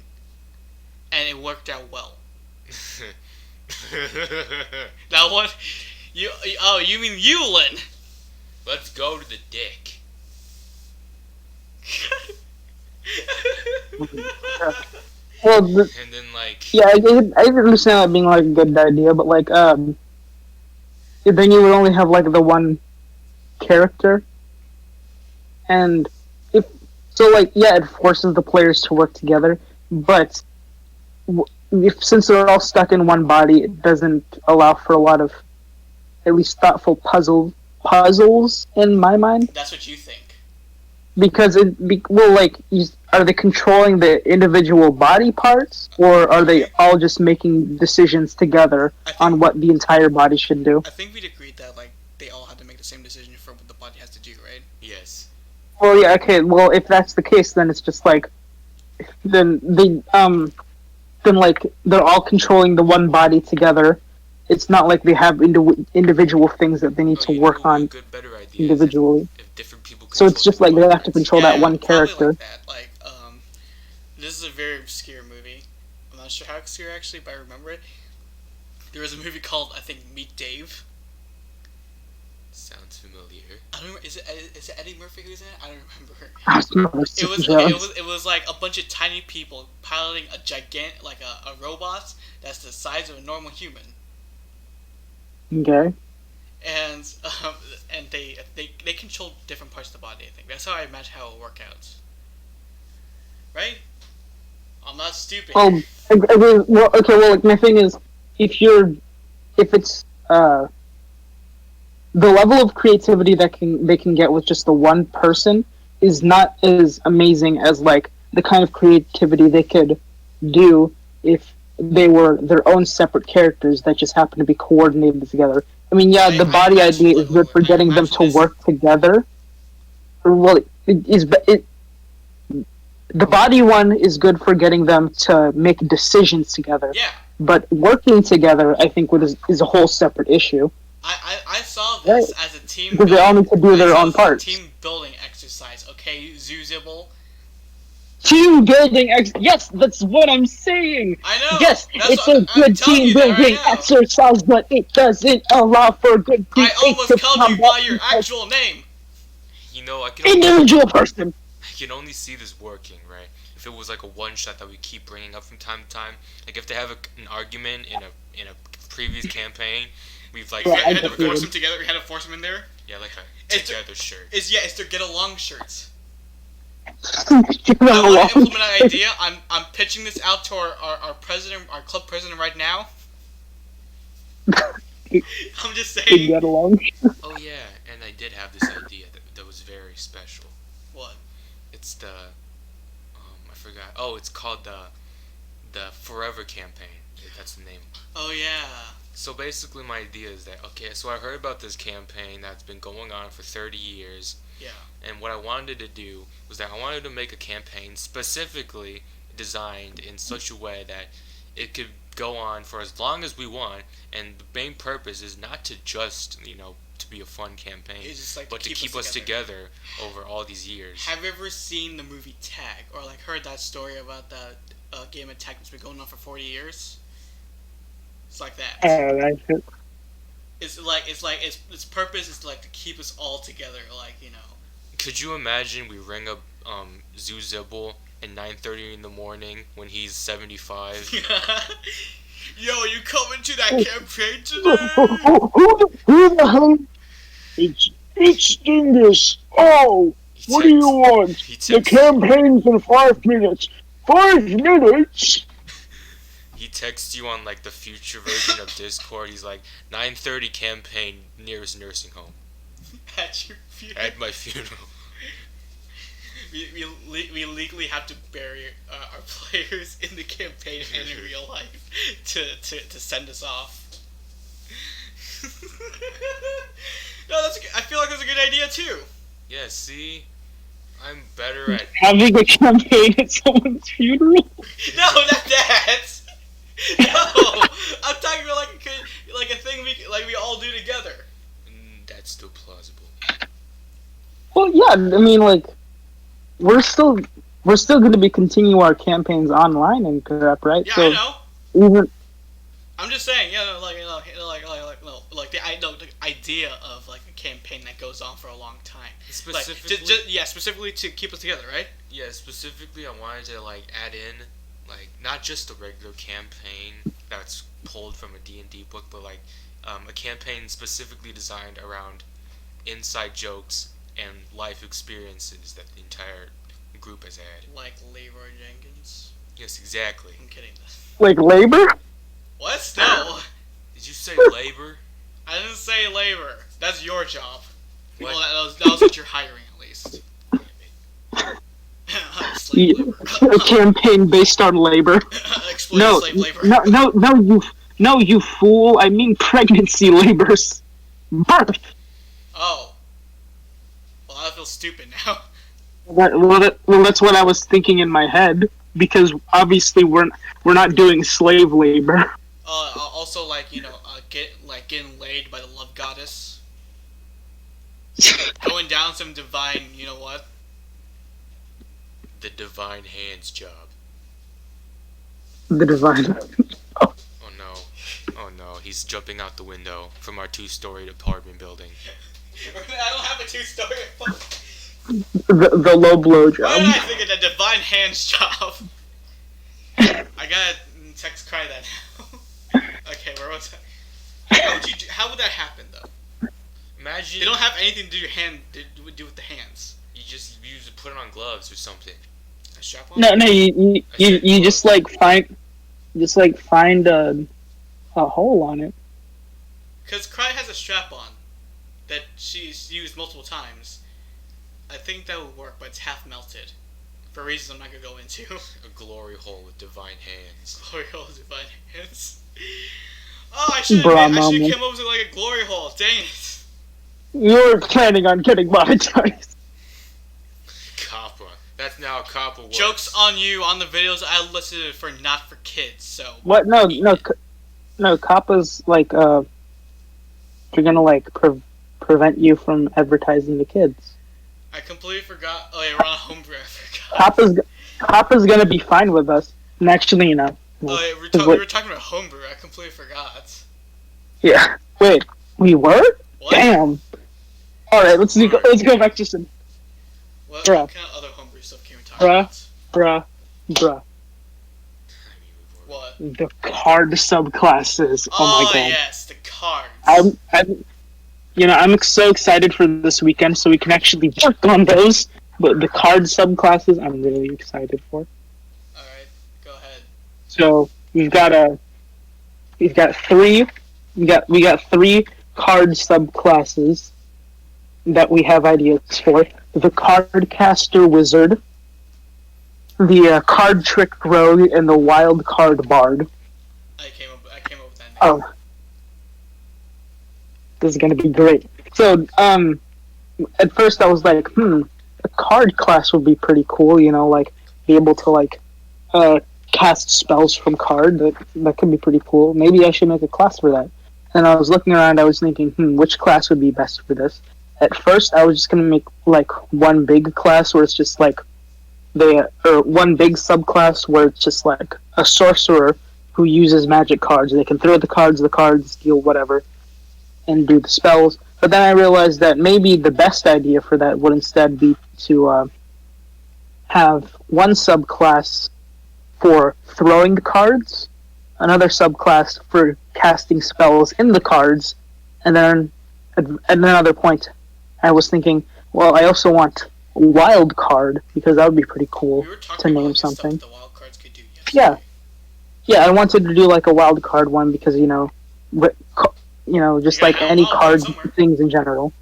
and it worked out well. That one, you mean Yulin? Let's go to the dick. Well, and then like yeah, I understand that being like a good idea, but like then you would only have like the one character, and if so, like yeah, it forces the players to work together, but if since they're all stuck in one body, it doesn't allow for a lot of at least thoughtful puzzles in my mind. That's what you think. Because are they controlling the individual body parts, or are they all just making decisions together on what the entire body should do? I think we'd agreed that like they all had to make the same decision for what the body has to do, right? yes. Well, yeah, okay. Well, if that's the case, then it's just like then like they're all controlling the one body together. It's not like they have individual things that they need to work on individually. If different people So it's just like they have to control that one character. Like that. Like, this is a very obscure movie. I'm not sure how obscure actually, but I remember it. There was a movie called, I think, Meet Dave. Sounds familiar. I don't remember. Is it Eddie Murphy who's in it? I don't remember. It was like a bunch of tiny people piloting a gigantic, like a robot that's the size of a normal human. Okay. And they control different parts of the body. I think that's how I imagine how it will work out. Right? I'm not stupid. Well, like my thing is, if it's the level of creativity that they can get with just the one person is not as amazing as like the kind of creativity they could do if they were their own separate characters that just happen to be coordinated together. I mean, yeah, the body idea is good for getting them to work together. Well, the body one is good for getting them to make decisions together. Yeah. But working together, I think, is a whole separate issue. I saw this as a team because they all need to do their own parts. Team building exercise, okay, Zoozibble? Team building yes, that's what I'm saying. I know. Yes, it's a good team building exercise, but it doesn't allow for good team. I almost called you by your actual name. You know, individual person. I can only see this working, right? If it was like a one shot that we keep bringing up from time to time, like if they have an argument in a previous campaign, we've like had to force them together. We had to force them in there. Yeah, like a together shirt. It's their get along shirts. I want to implement an idea. I'm pitching this out to our president, our club president, right now. I'm just saying. Get along. Oh yeah, and I did have this idea that was very special. What? It's the I forgot. Oh, it's called the Forever campaign. That's the name. Oh yeah. So basically, my idea is that so I heard about this campaign that's been going on for 30 years. Yeah. And what I wanted to do was that I wanted to make a campaign specifically designed in such a way that it could go on for as long as we want, and the main purpose is not to just, to be a fun campaign, but to keep us together over all these years. Have you ever seen the movie Tag, or like heard that story about the game of tag that's been going on for 40 years? It's like that. That's it. Its purpose is like to keep us all together, Could you imagine we ring up Zoozibble at 9:30 in the morning when he's 75? Yo, you coming to that campaign today? Who the hell? It's Dingus. Oh, what do you want? The campaign's in 5 minutes. 5 minutes? He texts you on like the future version of Discord. He's like, 9:30 campaign nearest nursing home. At your funeral. At my funeral. We legally have to bury our players in the campaign and in real life to send us off. No, I feel like that's a good idea too. Yeah, see? I'm better at having a campaign at someone's funeral. No, not that. No, I'm talking about like a thing we all do together. That's still plausible. Well, yeah, I mean, like, we're still going to be continuing our campaigns online and crap, right? Yeah, so I know. Even I'm just saying, the idea of like a campaign that goes on for a long time. Specifically, specifically to keep us together, right? Yeah, specifically, I wanted to like add in like not just a regular campaign that's pulled from a D&D book, but like a campaign specifically designed around inside jokes and life experiences that the entire group has had. Like Leroy Jenkins. Yes, exactly. I'm kidding. Like labor? What? No. Did you say labor? I didn't say labor. That's your job. What? Well, that was what you're hiring, at least. Slave labor. A campaign based on labor. Exploiting slave labor. No, you fool! I mean pregnancy labors, birth. Oh. Well, I feel stupid now. Well, that's what I was thinking in my head, because obviously we're not doing slave labor. Also, like, you know, getting laid by the love goddess. Going down some divine, you know what? The divine hands job. The divine. Oh no, he's jumping out the window from our 2-story apartment building. I don't have a 2-story apartment. The low blow job. Why did I think of the divine hands job? I gotta text Cry that now. Okay, where was I? How would that happen, though? Imagine you don't have anything to do with the hands. You just put it on gloves or something. A strap on? No, you just find a hole on it. Because Cry has a strap on that she's used multiple times. I think that would work, but it's half melted. For reasons I'm not gonna go into. A glory hole with divine hands. Glory hole with divine hands. Oh, I should have came up with like a glory hole. Dang it. You were planning on getting monetized. Kappa. That's now how Kappa works. Joke's on you on the videos I listed for not for kids, so... What? No, Kappa's like, they're gonna like prevent you from advertising to kids. I completely forgot. Oh, yeah, we're on Homebrew. I forgot. Kappa's gonna be fine with us. And actually, you know. Oh, yeah, we were talking about Homebrew. I completely forgot. Yeah. Wait, we were? What? Damn. All right, let's go back to some. What kind of other Homebrew stuff can we talk about? Bruh. What? The card subclasses. Oh my god. Yes, the cards. I'm so excited for this weekend so we can actually work on those. But the card subclasses, I'm really excited for. All right, go ahead. So we got 3 card subclasses that we have ideas for. The card caster wizard, the card trick rogue, and the wild card bard. I came up with that name. Oh, this is gonna be great. So, at first I was like, a card class would be pretty cool. You know, like be able to like cast spells from card. That could be pretty cool. Maybe I should make a class for that. And I was looking around. I was thinking, which class would be best for this? At first, I was just gonna make like one big class where it's just like one big subclass where it's just like a sorcerer who uses magic cards. They can throw the cards deal whatever, and do the spells. But then I realized that maybe the best idea for that would instead be to have one subclass for throwing the cards, another subclass for casting spells in the cards, and then at another point I was thinking, well, I also want wild card, because that would be pretty cool to name something. The wild cards could do yesterday. Yeah, I wanted to do like a wild card one because, just like any card things in general.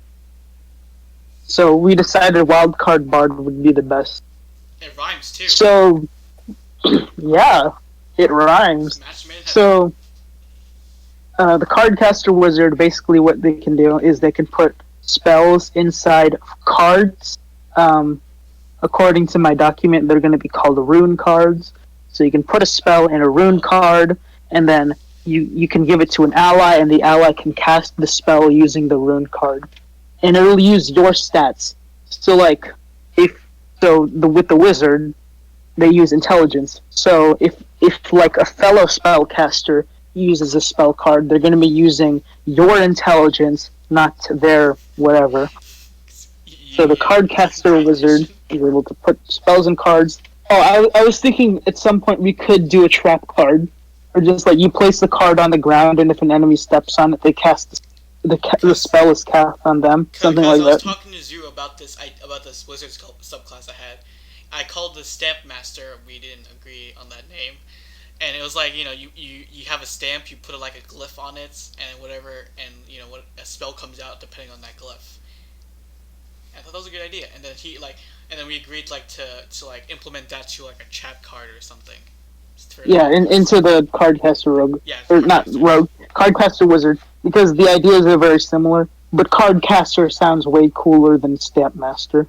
So we decided wild card bard would be the best. It rhymes too. So, yeah, it rhymes. So, the cardcaster wizard, basically what they can do is they can put spells inside cards. According to my document, they're going to be called rune cards. So you can put a spell in a rune card, and then you can give it to an ally, and the ally can cast the spell using the rune card. And it'll use your stats. So with the wizard, they use intelligence. So if like a fellow spellcaster uses a spell card, they're going to be using your intelligence, not their whatever. So the cardcaster wizard is able to put spells in cards, Oh, I was thinking at some point we could do a trap card, or just like you place the card on the ground, and if an enemy steps on it, they cast the spell is cast on them, something Because like I was that. talking to Zero about this wizard's subclass I had. I called the Stamp Master. We didn't agree on that name, and it was like you have a stamp, you put like a glyph on it, and whatever, and what a spell comes out depending on that glyph. And I thought that was a good idea, and then we agreed to implement that to like a chat card or something. Yeah, into the Cardcaster Rogue. Yeah, Or not Rogue, Cardcaster Wizard, because the ideas are very similar, but Cardcaster sounds way cooler than Stamp Master.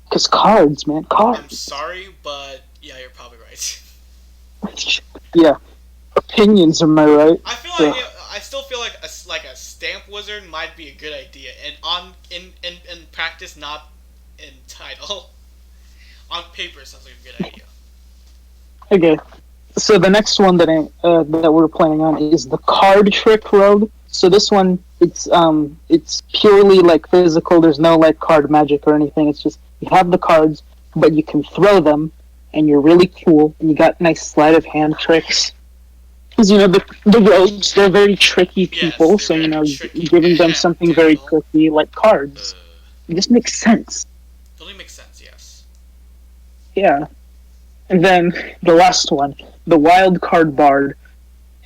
Because cards, man, cards. I'm sorry, but yeah, you're probably right. Yeah. Opinions, am I right? I feel like I still feel like a stamp wizard might be a good idea, and in practice, not in title. On paper, it sounds like a good idea. Okay, so the next one that that we're playing on is the Card Trick Rogue. So this one, it's purely like physical. There's no like card magic or anything. It's just you have the cards, but you can throw them, and you're really cool. And you got nice sleight of hand tricks. Because the rogues, they're very tricky people. Yes, so tricky giving them something very difficult. tricky like cards, it just makes sense. Totally makes sense. Yes. Yeah. And then the last one, the Wild Card Bard.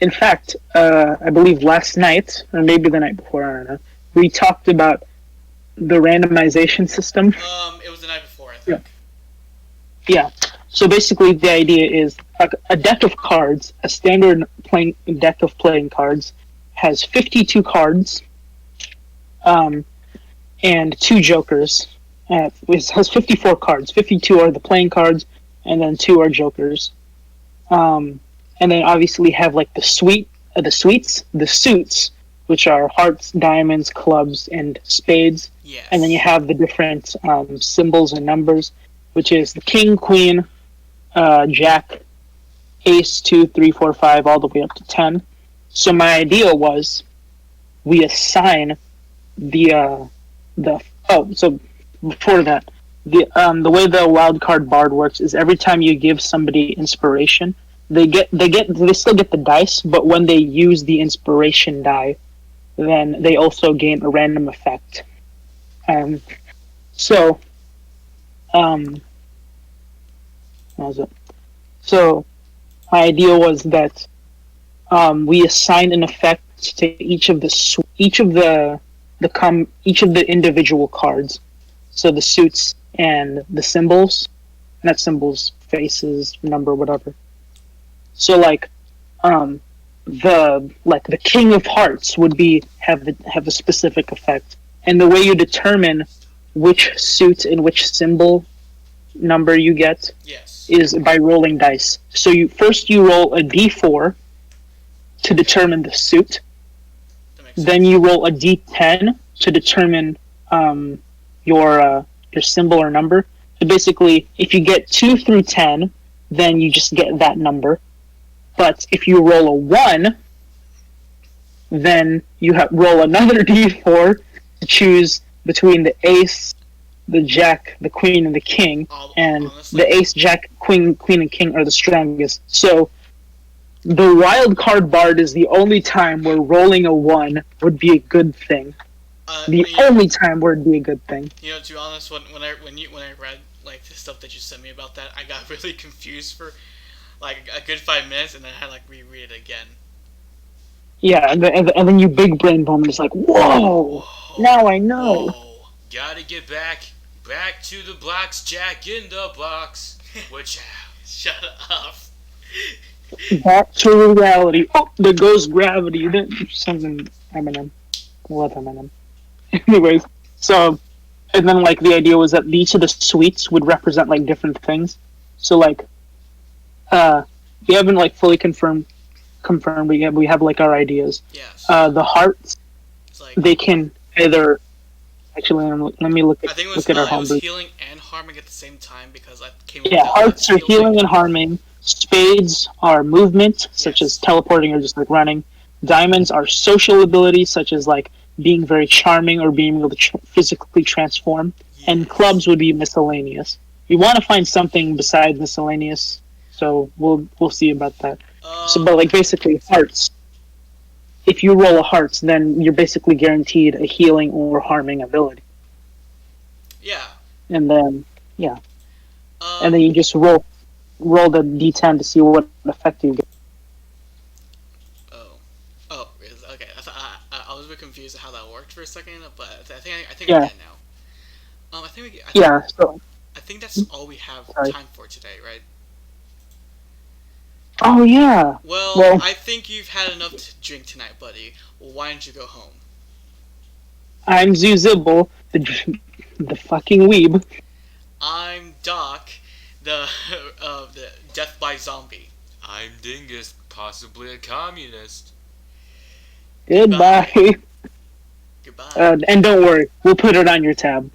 In fact, I believe last night, or maybe the night before, I don't know, we talked about the randomization system. It was the night before, I think. Yeah. So basically, the idea is a deck of cards, a standard deck of playing cards, has 52 cards, and 2 jokers. It has 54 cards. 52 are the playing cards, and then 2 are jokers. And then obviously have like the suits, which are hearts, diamonds, clubs, and spades. Yes. And then you have the different symbols and numbers, which is the king, queen, jack, ace, 2, 3, 4, 5, all the way up to 10. So my idea was we assign so before that, the way the wild card bard works is every time you give somebody inspiration, they still get the dice, but when they use the inspiration die, then they also gain a random effect. So my idea was that we assign an effect to each of the individual cards. So the suits and the symbols, not symbols, faces, number, whatever. So the King of Hearts would have a specific effect, and the way you determine which suit and which symbol number you get is by rolling dice. So you roll a d4 to determine the suit. Then you roll a d10 to determine your symbol or number. So basically, if you get 2 through 10, then you just get that number. But if you roll a 1, then you roll another d4 to choose between the ace, the jack, the queen, and the king. And honestly, the ace, jack, queen, and king are the strongest. So the wild card bard is the only time where rolling a 1 would be a good thing. Only time where it'd be a good thing. To be honest, when I read like the stuff that you sent me about that, I got really confused for like a good 5 minutes, and then I had like reread it again. Yeah, and then you big brain bomb, and it's like, whoa! Now I know. Whoa. Gotta get back to the blocks, Jack in the box. Which shut up. Back to reality. Oh, there goes gravity. Something Eminem. Love Eminem. Anyways, so, and then like the idea was that each of the suites would represent like different things. So like, we haven't like fully confirmed. We have like our ideas. Yes. The hearts, they can either. Actually, let me look at our homebrew. It was healing and harming at the same time because I came. Yeah, hearts are healing and harming. Spades are movement, such as teleporting or just like running. Diamonds are social abilities, such as like being very charming or being able to physically transform. Yes. And clubs would be miscellaneous. You want to find something besides miscellaneous, so we'll see about that. So, but like basically hearts. If you roll a hearts, then you're basically guaranteed a healing or harming ability. Yeah. And then and then Um. you just roll the d10 to see what effect you get. Oh. Oh. Okay. I was a bit confused at how that worked for a second, but I think I Yeah, get it now. I think yeah. So, I think that's all we have sorry. time for today, right? Oh yeah. Well, Well, I think you've had enough to drink tonight, buddy. Why don't you go home? I'm Zuzibble, the fucking weeb. I'm Doc, the the death by zombie. I'm Dingus, possibly a communist. Goodbye. Goodbye. And don't worry, we'll put it on your tab.